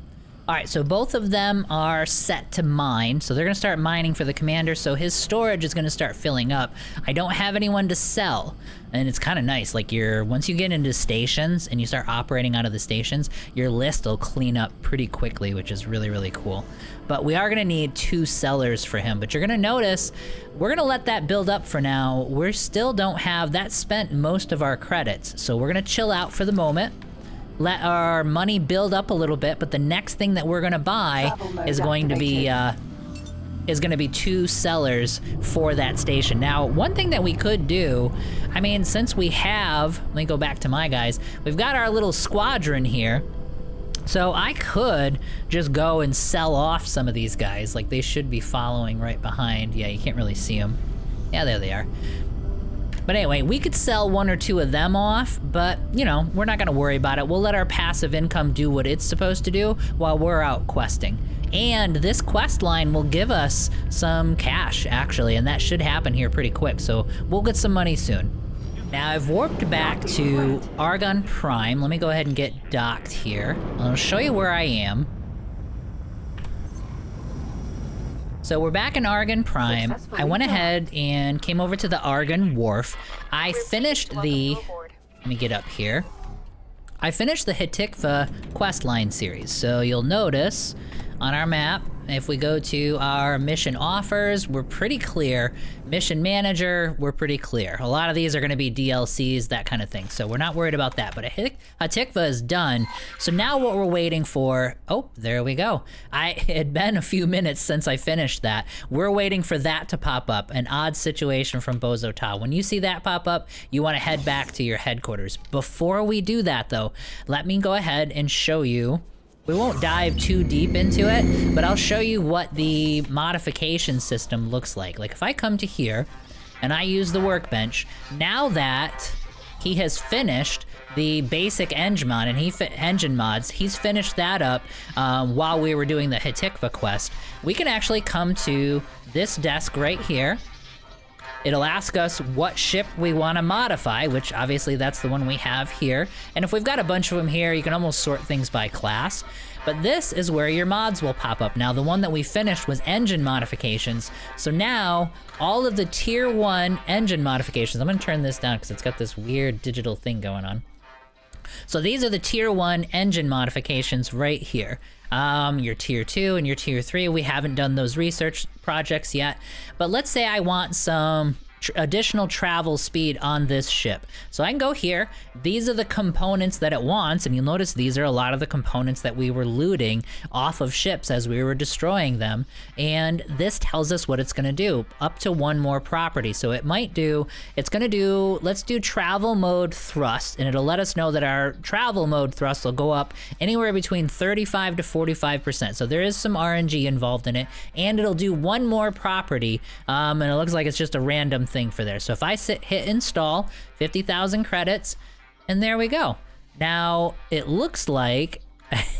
[SPEAKER 1] All right, so both of them are set to mine, so they're gonna start mining for the commander, so his storage is gonna start filling up. I don't have anyone to sell, and it's kind of nice, like once you get into stations and you start operating out of the stations, your list will clean up pretty quickly, which is really, really cool. But we are gonna need 2 sellers for him, but you're gonna notice, we're gonna let that build up for now. We still don't have, that spent most of our credits, so we're gonna chill out for the moment. Let our money build up a little bit, but the next thing that we're gonna buy is going to be 2 sellers for that station. Now, one thing that we could do, I mean, since we have, let me go back to my guys, we've got our little squadron here, so I could just go and sell off some of these guys. Like, they should be following right behind. Yeah, you can't really see them. Yeah, there they are. But anyway, we could sell 1 or 2 of them off, but, you know, we're not gonna worry about it. We'll let our passive income do what it's supposed to do while we're out questing. And this quest line will give us some cash, actually, and that should happen here pretty quick, so we'll get some money soon. Now, I've warped back to Argon Prime. Let me go ahead and get docked here. I'll show you where I am. So we're back in Argon Prime. I went ahead and came over to the Argon Wharf. I finished the... Let me get up here. I finished the Hitikva questline series. So you'll notice on our map, if we go to our mission offers, we're pretty clear. Mission manager, we're pretty clear. A lot of these are gonna be DLCs, that kind of thing. So we're not worried about that, but Hitikva is done. So now what we're waiting for, oh, there we go. It had been a few minutes since I finished that. We're waiting for that to pop up, an odd situation from Bozota. When you see that pop up, you wanna head back to your headquarters. Before we do that though, let me go ahead and show you. We won't dive too deep into it, but I'll show you what the modification system looks like. Like if I come to here and I use the workbench, now that he has finished the basic engine mod and engine mods, he's finished that up while we were doing the Hitikva quest, we can actually come to this desk right here. It'll ask us what ship we want to modify, which obviously that's the one we have here. And if we've got a bunch of them here, you can almost sort things by class. But this is where your mods will pop up. Now, the one that we finished was engine modifications. So now, all of the tier 1 engine modifications, I'm gonna turn this down because it's got this weird digital thing going on. So these are the tier 1 engine modifications right here. Your tier 2 and your tier 3, we haven't done those research projects yet, but let's say I want some additional travel speed on this ship. So I can go here. These are the components that it wants, and you'll notice these are a lot of the components that we were looting off of ships as we were destroying them. And this tells us what it's gonna do, up to one more property. So it might do, it's gonna do, let's do travel mode thrust, and it'll let us know that our travel mode thrust will go up anywhere between 35 to 45%. So there is some RNG involved in it, and it'll do one more property, and it looks like it's just a random thing for there. So if I hit install, 50,000 credits, and there we go. Now it looks like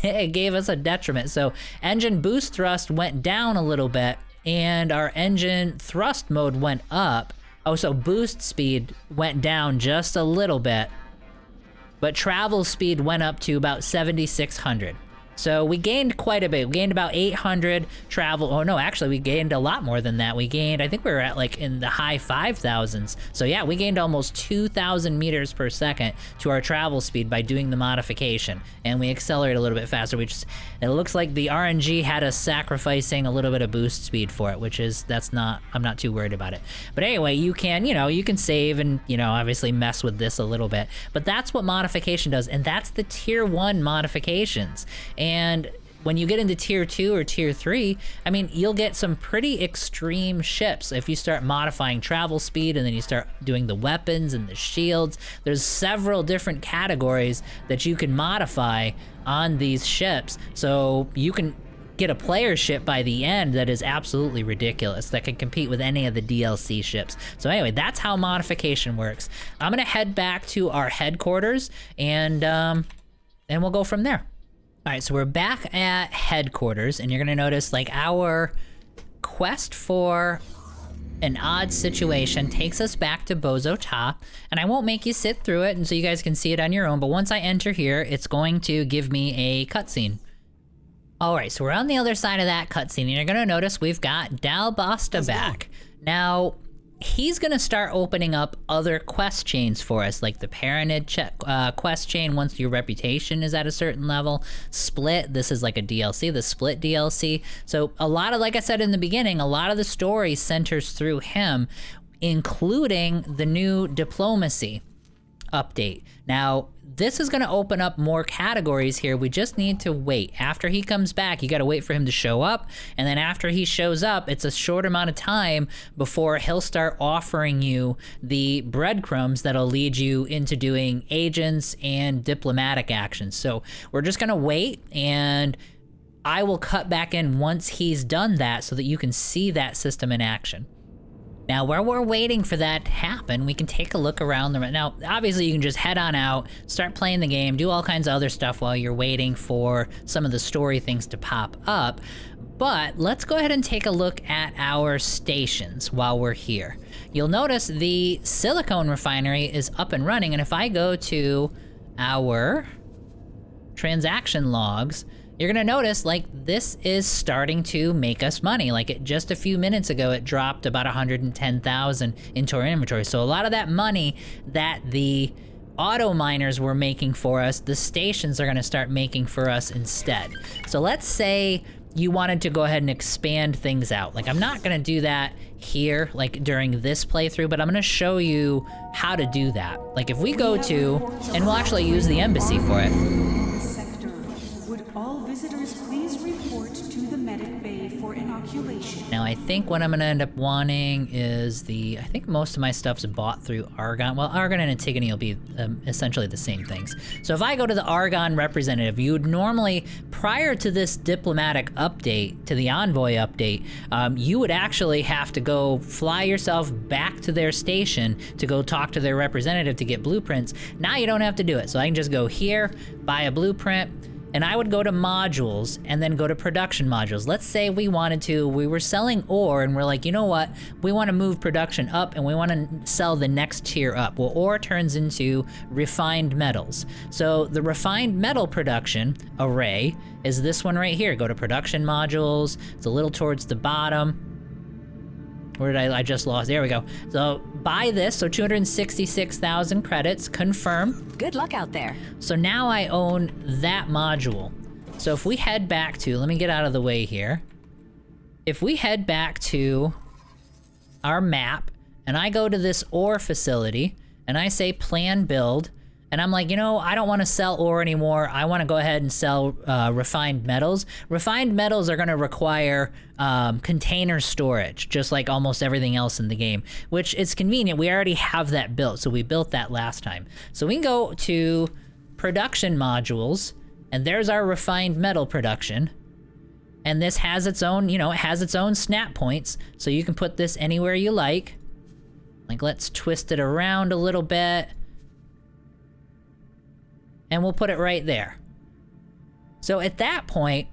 [SPEAKER 1] it gave us a detriment. So engine boost thrust went down a little bit, and our engine thrust mode went up. Oh, so boost speed went down just a little bit, but travel speed went up to about 7,600. So we gained quite a bit. We gained about 800 travel. Oh no, actually we gained a lot more than that. We gained, I think we were at like in the high 5,000s. So yeah, we gained almost 2,000 meters per second to our travel speed by doing the modification. And we accelerated a little bit faster. It looks like the RNG had us sacrificing a little bit of boost speed for it, which is, I'm not too worried about it. But anyway, you can save and, obviously mess with this a little bit. But that's what modification does. And that's the tier 1 modifications. And when you get into tier 2 or tier 3, I mean, you'll get some pretty extreme ships if you start modifying travel speed, and then you start doing the weapons and the shields. There's several different categories that you can modify on these ships, so you can get a player ship by the end that is absolutely ridiculous, that can compete with any of the DLC ships. So anyway, that's how modification works. I'm gonna head back to our headquarters, and we'll go from there. All right, so we're back at headquarters, and you're gonna notice like our quest for an odd situation takes us back to Bozo Ta, and I won't make you sit through it and so you guys can see it on your own, but once I enter here, it's going to give me a cutscene. All right, so we're on the other side of that cutscene, and you're gonna notice we've got Dal Basta back. Now, he's gonna start opening up other quest chains for us, like the Paranid quest chain once your reputation is at a certain level. Split, this is like a DLC, the Split DLC. So a lot of, like I said in the beginning, a lot of the story centers through him, including the new diplomacy update. Now, this is gonna open up more categories here. We just need to wait. After he comes back, you gotta wait for him to show up, and then after he shows up, it's a short amount of time before he'll start offering you the breadcrumbs that'll lead you into doing agents and diplomatic actions. So we're just gonna wait, and I will cut back in once he's done that so that you can see that system in action. Now, while we're waiting for that to happen, we can take a look around the... Now, obviously, you can just head on out, start playing the game, do all kinds of other stuff while you're waiting for some of the story things to pop up. But let's go ahead and take a look at our stations while we're here. You'll notice the silicone refinery is up and running, and if I go to our transaction logs, you're gonna notice like this is starting to make us money. Like just a few minutes ago, it dropped about 110,000 into our inventory. So a lot of that money that the auto miners were making for us, the stations are gonna start making for us instead. So let's say you wanted to go ahead and expand things out. Like I'm not gonna do that here, like during this playthrough, but I'm gonna show you how to do that. Like if we go to, and we'll actually use the embassy for it.
[SPEAKER 7] Visitors, please report to the medic bay for inoculation.
[SPEAKER 1] Now I think what I'm gonna end up wanting is I think most of my stuff's bought through Argon. Well, Argon and Antigone will be essentially the same things. So if I go to the Argon representative, you would normally, prior to this diplomatic update, to the Envoy update, you would actually have to go fly yourself back to their station to go talk to their representative to get blueprints. Now you don't have to do it. So I can just go here, buy a blueprint, and I would go to modules and then go to production modules. Let's say we were selling ore and we're like, you know what? We want to move production up and we want to sell the next tier up. Well, ore turns into refined metals. So the refined metal production array is this one right here. Go to production modules. It's a little towards the bottom. Where did I just lost? There we go. So buy this, so 266,000 credits, confirm.
[SPEAKER 8] Good luck out there.
[SPEAKER 1] So now I own that module. So if we head back to, let me get out of the way here. If we head back to our map, and I go to this ore facility, and I say plan build, and I'm like, you know, I don't want to sell ore anymore. I want to go ahead and sell refined metals. Refined metals are going to require container storage, just like almost everything else in the game, which is convenient. We already have that built, so we built that last time. So we can go to production modules, and there's our refined metal production. And this has its own, you know, it has its own snap points, so you can put this anywhere you like. Like, let's twist it around a little bit. And we'll put it right there. So at that point,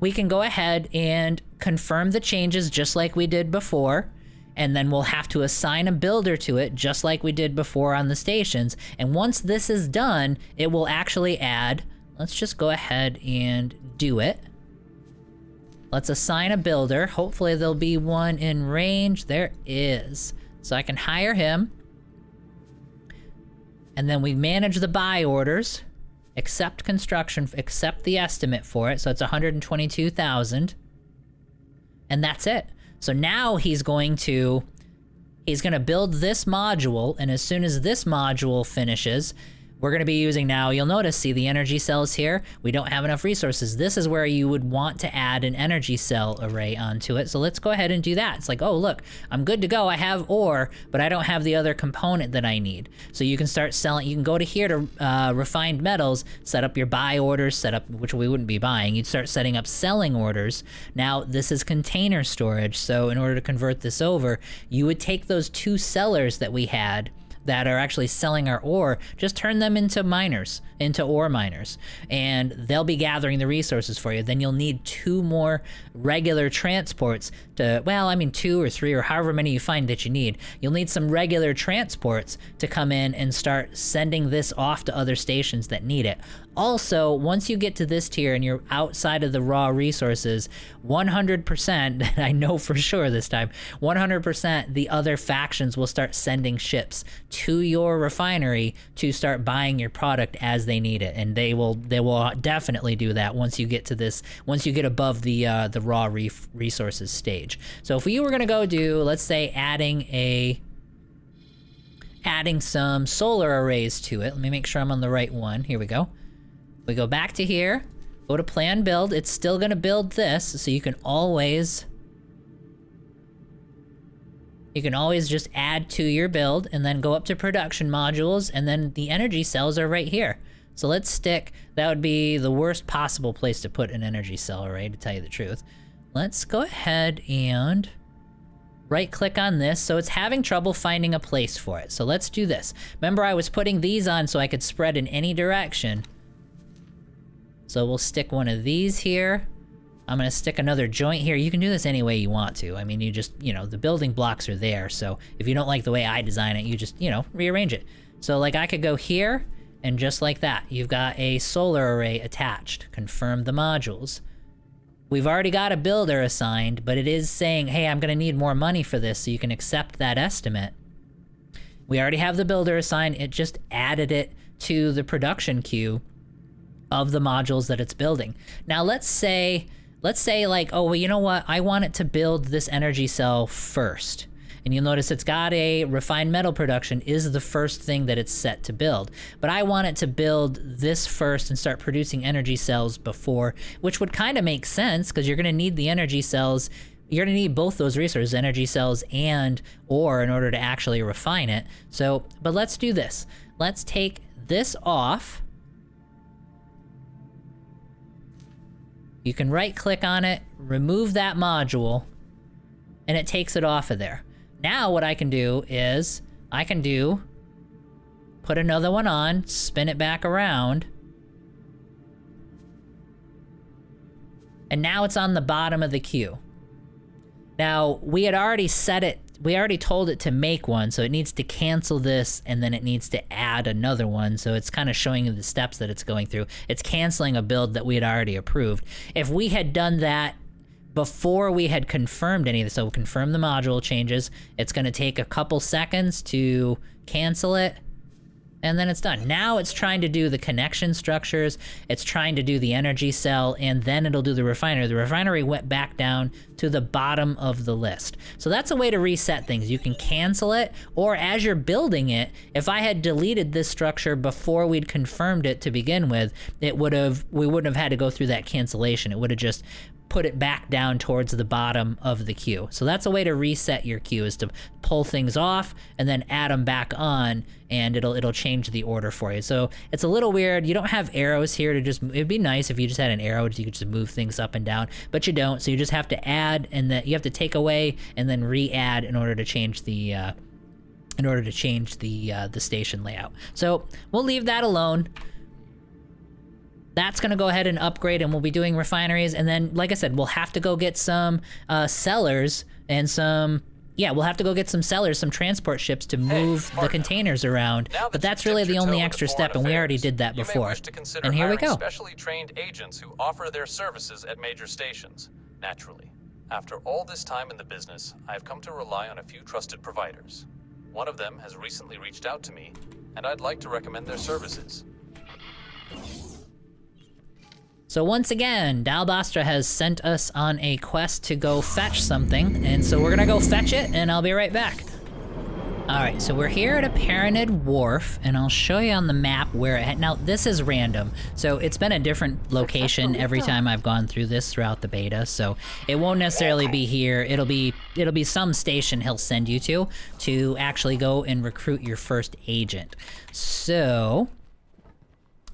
[SPEAKER 1] we can go ahead and confirm the changes just like we did before, and then we'll have to assign a builder to it just like we did before on the stations. And once this is done, it will actually add, let's just go ahead and do it. Let's assign a builder. Hopefully there'll be one in range. There is. So I can hire him. And then we manage the buy orders, accept construction, accept the estimate for it. So it's 122,000. And that's it. So now he's going to build this module, and as soon as this module finishes, we're going to be using now, you'll notice, see the energy cells here? We don't have enough resources. This is where you would want to add an energy cell array onto it. So let's go ahead and do that. It's like, oh, look, I'm good to go. I have ore, but I don't have the other component that I need. So you can start selling, you can go to here to refined metals, set up your buy orders, set up, which we wouldn't be buying. You'd start setting up selling orders. Now, this is container storage. So in order to convert this over, you would take those two sellers that we had that are actually selling our ore, just turn them into miners, into ore miners, and they'll be gathering the resources for you. Then you'll need 2 more regular transports to, well, I mean 2 or 3 or however many you find that you need. You'll need some regular transports to come in and start sending this off to other stations that need it. Also, once you get to this tier and you're outside of the raw resources, 100%, I know for sure this time, 100% the other factions will start sending ships to your refinery to start buying your product as they need it. And they will definitely do that once you get to this, once you get above the raw resources stage. So if you were gonna go do, let's say adding some solar arrays to it, let me make sure I'm on the right one, here we go. We go back to here, go to plan build, it's still gonna build this, so you can always just add to your build and then go up to production modules, and then the energy cells are right here. So let's stick, that would be the worst possible place to put an energy cell array, to tell you the truth. Let's go ahead and right click on this, so it's having trouble finding a place for it. So let's do this. Remember, I was putting these on so I could spread in any direction. So we'll stick one of these here. I'm gonna stick another joint here. You can do this any way you want to. I mean, you just, you know, the building blocks are there, so if you don't like the way I design it, you just, you know, rearrange it. So like I could go here, and just like that, you've got a solar array attached. Confirm the modules. We've already got a builder assigned, but it is saying, hey, I'm gonna need more money for this, so you can accept that estimate. We already have the builder assigned, it just added it to the production queue of the modules that it's building. Now let's say like, oh, well, you know what? I want it to build this energy cell first. And you'll notice it's got a refined metal production is the first thing that it's set to build. But I want it to build this first and start producing energy cells before, which would kind of make sense because you're gonna need the energy cells. You're gonna need both those resources, energy cells and ore, in order to actually refine it. So, but let's do this. Let's take this off. You can right click on it, remove that module, and it takes it off of there. Now what I can do is, put another one on, spin it back around, and now it's on the bottom of the queue. Now, we had already set it, we already told it to make one, so it needs to cancel this, and then it needs to add another one, so it's kind of showing you the steps that it's going through. It's canceling a build that we had already approved. If we had done that before we had confirmed any of this, so we'll confirm the module changes, it's gonna take a couple seconds to cancel it, and then it's done. Now it's trying to do the connection structures, it's trying to do the energy cell, and then it'll do the refinery. The refinery went back down to the bottom of the list. So that's a way to reset things. You can cancel it, or as you're building it, if I had deleted this structure before we'd confirmed it to begin with, we wouldn't have had to go through that cancellation. It would have just put it back down towards the bottom of the queue. So that's a way to reset your queue, is to pull things off and then add them back on, and it'll change the order for you. So it's a little weird. You don't have arrows here to just, it'd be nice if you just had an arrow, you could just move things up and down, but you don't. So you just have to add, and then you have to take away and then re-add in order to change the the station layout. So we'll leave that alone. That's gonna go ahead and upgrade, and we'll be doing refineries, and then, like I said, we'll have to go get some sellers and some, we'll have to go get some sellers, some transport ships to move the containers around, but that's really the only extra step, and we already did that before. And here we go.
[SPEAKER 8] Specially trained agents who offer their services at major stations. Naturally, after all this time in the business, I've come to rely on a few trusted providers. One of them has recently reached out to me, and I'd like to recommend their services.
[SPEAKER 1] So once again, Dalbastra has sent us on a quest to go fetch something, and so we're gonna go fetch it, and I'll be right back. Alright, so we're here at a Paranid Wharf, and I'll show you on the map where it, now this is random, so it's been a different location every time I've gone through this throughout the beta, so it won't necessarily be here. It'll be some station he'll send you to actually go and recruit your first agent. So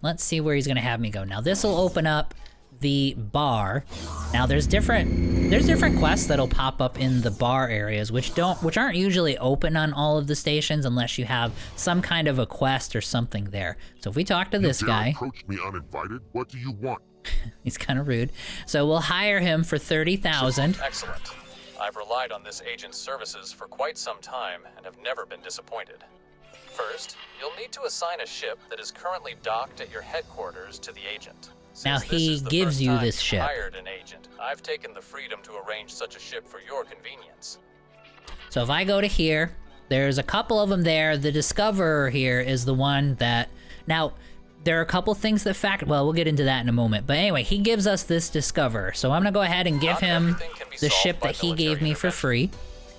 [SPEAKER 1] let's see where he's gonna have me go. Now this will open up the bar. Now there's different quests that'll pop up in the bar areas, which aren't usually open on all of the stations unless you have some kind of a quest or something there. So if we talk to this guy,
[SPEAKER 9] approach me uninvited. What do you want?
[SPEAKER 1] He's kind of rude. So we'll hire him for 30,000.
[SPEAKER 8] Excellent. I've relied on this agent's services for quite some time and have never been disappointed. First, you'll need to assign a ship that is currently docked at your headquarters to the agent.
[SPEAKER 1] Now he gives you this ship.
[SPEAKER 8] Hired an agent. I've taken the freedom to arrange such a ship for your convenience.
[SPEAKER 1] So if I go to here, there's a couple of them there. The Discoverer here is the one that, now there are a couple things that well, we'll get into that in a moment. But anyway, he gives us this Discoverer. So I'm gonna go ahead and give him the ship that he gave me for free.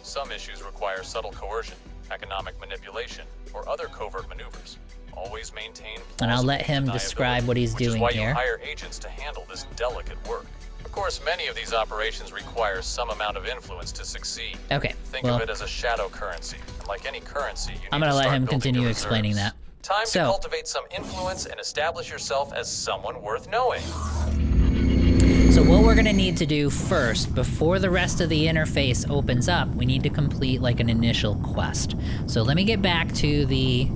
[SPEAKER 8] Some issues require subtle coercion, economic manipulation, or other covert maneuvers. Always maintain.
[SPEAKER 1] And I'll let him describe what he's doing
[SPEAKER 8] here. Which is
[SPEAKER 1] here.
[SPEAKER 8] why you hire agents to handle this delicate work. Of course, many of these operations require some amount of influence to succeed.
[SPEAKER 1] Okay.
[SPEAKER 8] Think of it as a shadow currency. And like any currency,
[SPEAKER 1] I'm gonna let him continue explaining that.
[SPEAKER 8] Time to cultivate some influence and establish yourself as someone worth knowing.
[SPEAKER 1] So what we're gonna need to do first, before the rest of the interface opens up, we need to complete like an initial quest. So let me get back to the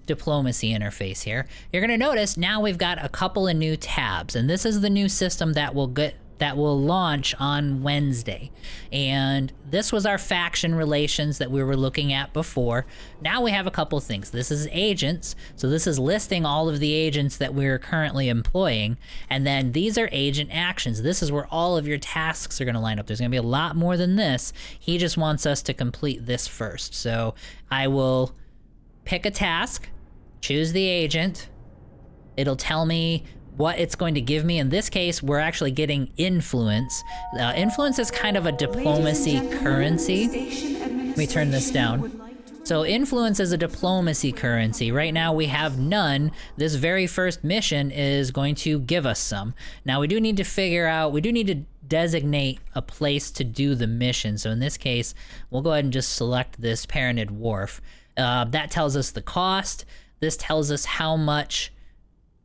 [SPEAKER 1] diplomacy interface here. You're gonna notice now we've got a couple of new tabs, and this is the new system that will launch on Wednesday. And this was our faction relations that we were looking at before. Now we have a couple things. This is agents, so this is listing all of the agents that we're currently employing, and then these are agent actions. This is where all of your tasks are gonna line up. There's gonna be a lot more than this. He just wants us to complete this first. So I will pick a task, choose the agent, it'll tell me what it's going to give me. In this case, we're actually getting influence. Influence is kind of a diplomacy currency. Let me turn this down. So influence is a diplomacy currency. Right now we have none. This very first mission is going to give us some. Now we do need to designate a place to do the mission. So in this case, we'll go ahead and just select this Paranid Wharf. That tells us the cost. This tells us how much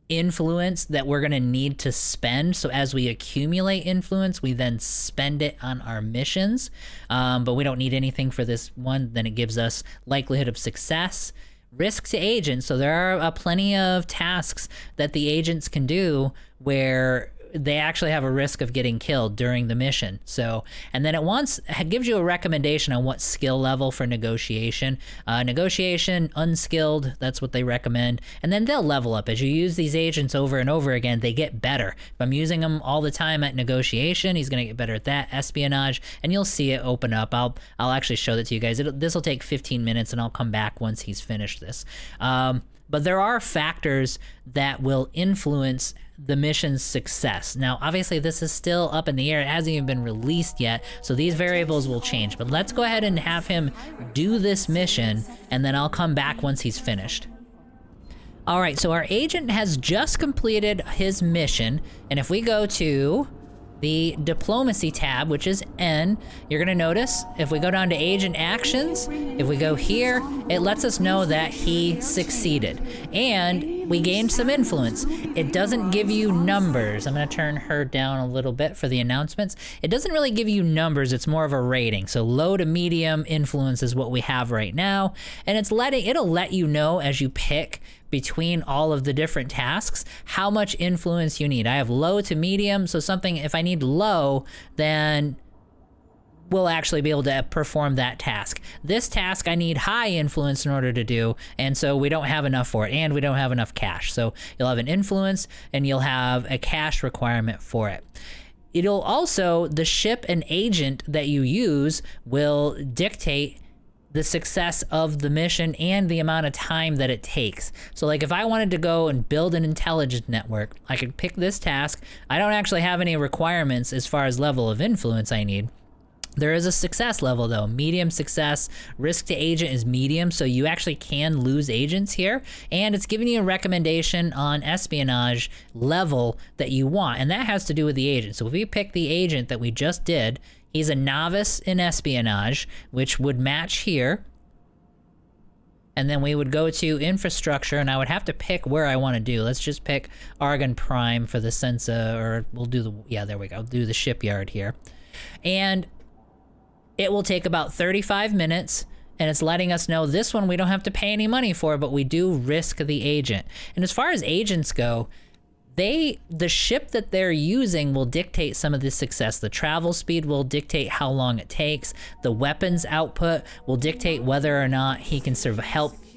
[SPEAKER 1] influence that we're gonna need to spend. So as we accumulate influence, we then spend it on our missions. But we don't need anything for this one. Then it gives us likelihood of success, risk to agents. So there are plenty of tasks that the agents can do where they actually have a risk of getting killed during the mission. So, and then it gives you a recommendation on what skill level for negotiation. Negotiation, unskilled, that's what they recommend. And then they'll level up. As you use these agents over and over again, they get better. If I'm using them all the time at negotiation, he's going to get better at that. Espionage, and you'll see it open up. I'll actually show that to you guys. This will take 15 minutes, and I'll come back once he's finished this. But there are factors that will influence the mission's success. Now, obviously, this is still up in the air. It hasn't even been released yet, so these variables will change. But let's go ahead and have him do this mission, and then I'll come back once he's finished. All right, so our agent has just completed his mission, and if we go to the diplomacy tab, which is N, you're gonna notice if we go down to agent actions, if we go here, it lets us know that he succeeded and we gained some influence. It doesn't give you numbers. I'm gonna turn her down a little bit for the announcements. It doesn't really give you numbers, it's more of a rating. So low to medium influence is what we have right now, and it'll let you know as you pick between all of the different tasks how much influence you need. I have low to medium, so something, if I need low, then we'll actually be able to perform that task. This task I need high influence in order to do, and so we don't have enough for it, and we don't have enough cash. So you'll have an influence and you'll have a cash requirement for it. It'll also, the ship and agent that you use will dictate the success of the mission and the amount of time that it takes. So like if I wanted to go and build an intelligence network, I could pick this task. I don't actually have any requirements as far as level of influence I need. There is a success level though, medium success. Risk to agent is medium, so you actually can lose agents here. And it's giving you a recommendation on espionage level that you want, and that has to do with the agent. So if we pick the agent that we just did, he's a novice in espionage, which would match here. And then we would go to infrastructure, and I would have to pick where I want to do. Let's just pick Argon Prime for the Sensa, or we'll do the, yeah, there we go, do the shipyard here. And it will take about 35 minutes, and it's letting us know this one we don't have to pay any money for, but we do risk the agent. And as far as agents go, the ship that they're using will dictate some of the success. The travel speed will dictate how long it takes. The weapons output will dictate whether or not he can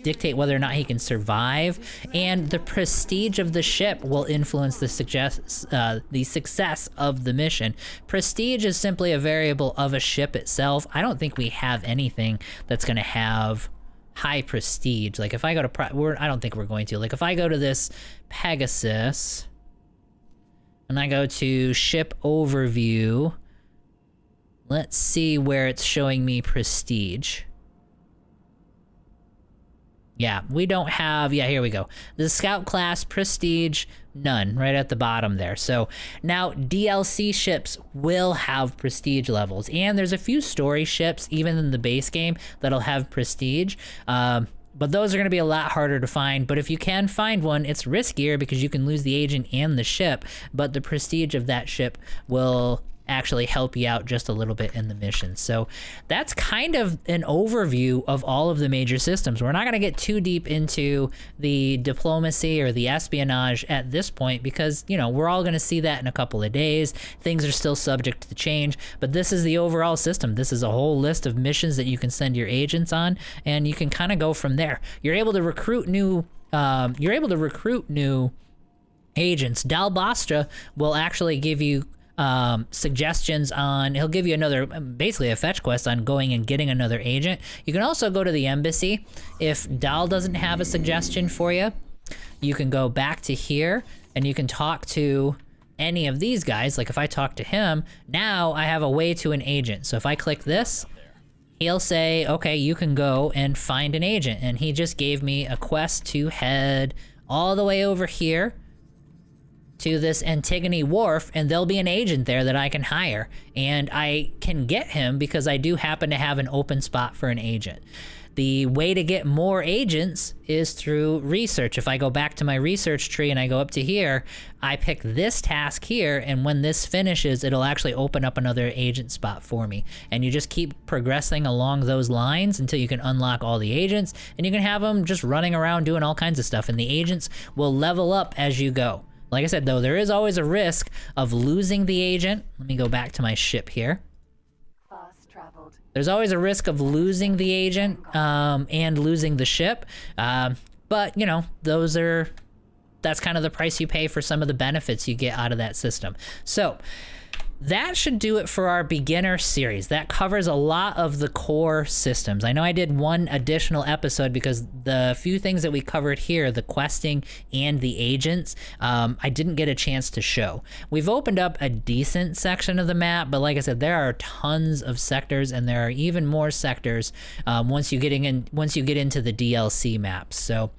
[SPEAKER 1] dictate whether or not he can survive. And the prestige of the ship will influence the success of the mission. Prestige is simply a variable of a ship itself. I don't think we have anything that's going to have high prestige. Like if I go to I don't think we're going to. Like if I go to this Pegasus and I go to ship overview, let's see where it's showing me prestige. Yeah, we don't have, yeah, here we go. The Scout class, prestige, none, right at the bottom there. So now DLC ships will have prestige levels, and there's a few story ships, even in the base game, that'll have prestige. But those are gonna be a lot harder to find, but if you can find one, it's riskier because you can lose the agent and the ship, but the prestige of that ship will actually help you out just a little bit in the mission. So that's kind of an overview of all of the major systems. We're not going to get too deep into the diplomacy or the espionage at this point because, you know, we're all going to see that in a couple of days. Things are still subject to change, but this is the overall system. This is a whole list of missions that you can send your agents on, and you can kind of go from there. You're able to recruit new agents. Dalbastra will actually give you suggestions on, he'll give you another, basically a fetch quest on going and getting another agent. You can also go to the embassy. If Dal doesn't have a suggestion for you, you can go back to here and you can talk to any of these guys. Like if I talk to him, now I have a way to an agent. So if I click this, he'll say, okay, you can go and find an agent. And he just gave me a quest to head all the way over here to this Antigone Wharf, and there'll be an agent there that I can hire. And I can get him because I do happen to have an open spot for an agent. The way to get more agents is through research. If I go back to my research tree and I go up to here, I pick this task here, and when this finishes, it'll actually open up another agent spot for me. And you just keep progressing along those lines until you can unlock all the agents, and you can have them just running around doing all kinds of stuff, and the agents will level up as you go. Like I said, though, there is always a risk of losing the agent. Let me go back to my ship here.
[SPEAKER 2] Fast traveled.
[SPEAKER 1] There's always a risk of losing the agent and losing the ship. But, you know, that's kind of the price you pay for some of the benefits you get out of that system. So that should do it for our beginner series. That covers a lot of the core systems. I know I did one additional episode because the few things that we covered here, the questing and the agents, I didn't get a chance to show. We've opened up a decent section of the map, but like I said, there are tons of sectors, and there are even more sectors once you get into the DLC maps. So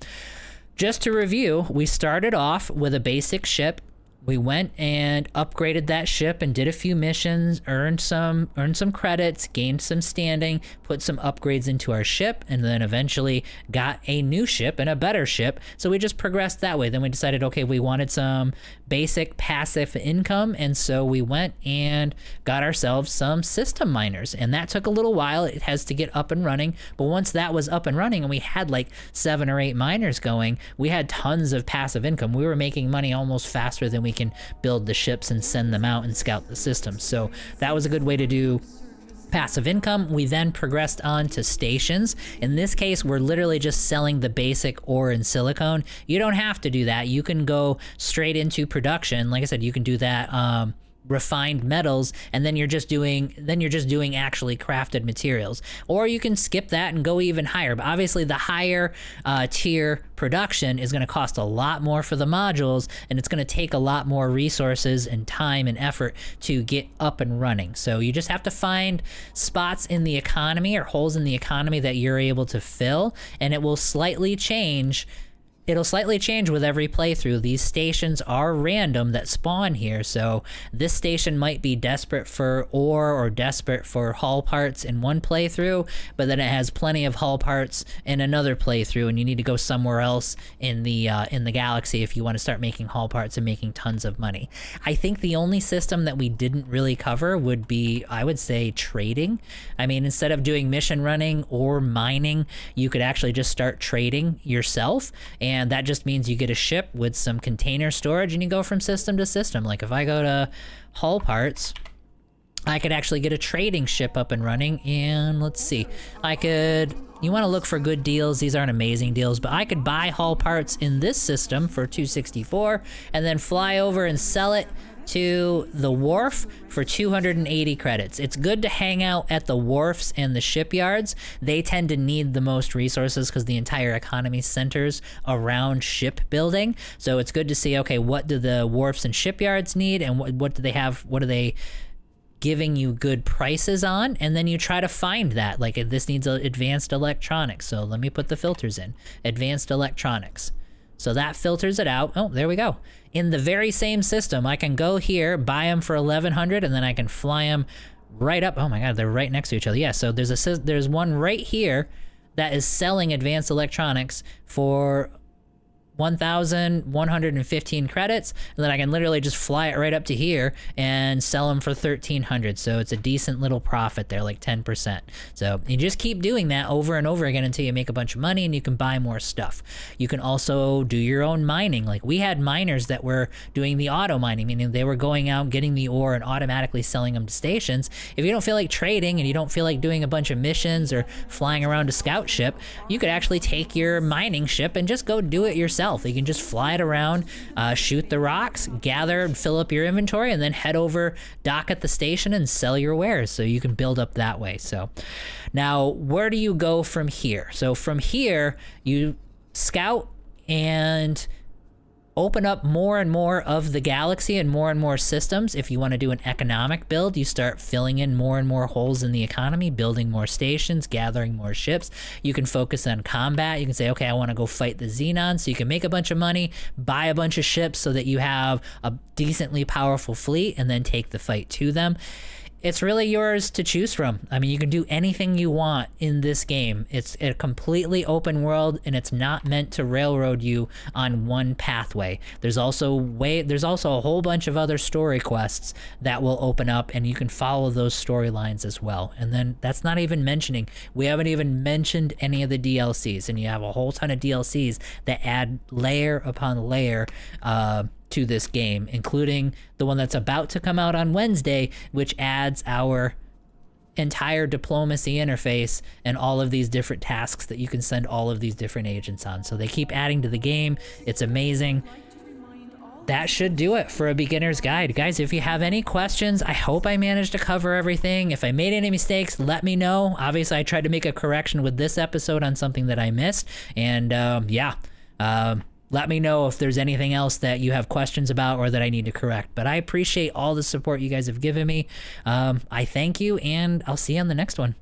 [SPEAKER 1] just to review, we started off with a basic ship. We went and upgraded that ship and did a few missions, earned some credits, gained some standing, put some upgrades into our ship, and then eventually got a new ship and a better ship. So we just progressed that way. Then we decided, okay, we wanted some basic passive income, and so we went and got ourselves some system miners, and that took a little while. It has to get up and running, but once that was up and running and we had like 7 or 8 miners going, we had tons of passive income. We were making money almost faster than we can build the ships and send them out and scout the system. So that was a good way to do passive income. We then progressed on to stations. In this case, we're literally just selling the basic ore and silicone. You don't have to do that. You can go straight into production. Like I said, you can do that refined metals, and then you're just doing actually crafted materials, or you can skip that and go even higher. But obviously the higher tier production is going to cost a lot more for the modules, and it's going to take a lot more resources and time and effort to get up and running. So you just have to find spots in the economy or holes in the economy that you're able to fill, and it will slightly change. It'll slightly change with every playthrough. These stations are random that spawn here, so this station might be desperate for ore or desperate for hull parts in one playthrough, but then it has plenty of hull parts in another playthrough, and you need to go somewhere else in the galaxy if you want to start making hull parts and making tons of money. I think the only system that we didn't really cover would be, I would say, trading. I mean, instead of doing mission running or mining, you could actually just start trading yourself, and that just means you get a ship with some container storage and you go from system to system. Like if I go to hull parts, I could actually get a trading ship up and running, and let's see, you want to look for good deals. These aren't amazing deals, but I could buy hull parts in this system for 264 and then fly over and sell it to the wharf for 280 credits. It's good to hang out at the wharfs and the shipyards. They tend to need the most resources because the entire economy centers around shipbuilding. So it's good to see, okay, what do the wharfs and shipyards need, and what do they have? What are they giving you good prices on? And then you try to find that. Like, this needs advanced electronics. So let me put the filters in. Advanced electronics. So that filters it out. Oh, there we go. In the very same system, I can go here, buy them for 1,100, and then I can fly them right up. Oh my God, they're right next to each other. Yeah, so there's one right here that is selling advanced electronics for 1,115 credits, and then I can literally just fly it right up to here and sell them for 1,300. So it's a decent little profit there, like 10%. So you just keep doing that over and over again until you make a bunch of money and you can buy more stuff. You can also do your own mining. Like we had miners that were doing the auto mining, meaning they were going out, getting the ore and automatically selling them to stations. If you don't feel like trading and you don't feel like doing a bunch of missions or flying around a scout ship, you could actually take your mining ship and just go do it yourself. You can just fly it around, shoot the rocks, gather and fill up your inventory, and then head over, dock at the station, and sell your wares. So you can build up that way. So now, where do you go from here? So from here, you scout and open up more and more of the galaxy and more systems. If you want to do an economic build, you start filling in more and more holes in the economy, building more stations, gathering more ships. You can focus on combat. You can say, okay, I want to go fight the Xenons, so you can make a bunch of money, buy a bunch of ships so that you have a decently powerful fleet, and then take the fight to them. It's really yours to choose from. I mean, you can do anything you want in this game. It's a completely open world, and it's not meant to railroad you on one pathway. There's also a whole bunch of other story quests that will open up, and you can follow those storylines as well. And then that's not even mentioning, we haven't even mentioned any of the DLCs, and you have a whole ton of DLCs that add layer upon layer to this game, including the one that's about to come out on Wednesday, which adds our entire diplomacy interface and all of these different tasks that you can send all of these different agents on. So they keep adding to the game. It's amazing. That should do it for a beginner's guide. Guys, if you have any questions, I hope I managed to cover everything. If I made any mistakes, let me know. Obviously, I tried to make a correction with this episode on something that I missed. And let me know if there's anything else that you have questions about or that I need to correct. But I appreciate all the support you guys have given me. I thank you, and I'll see you on the next one.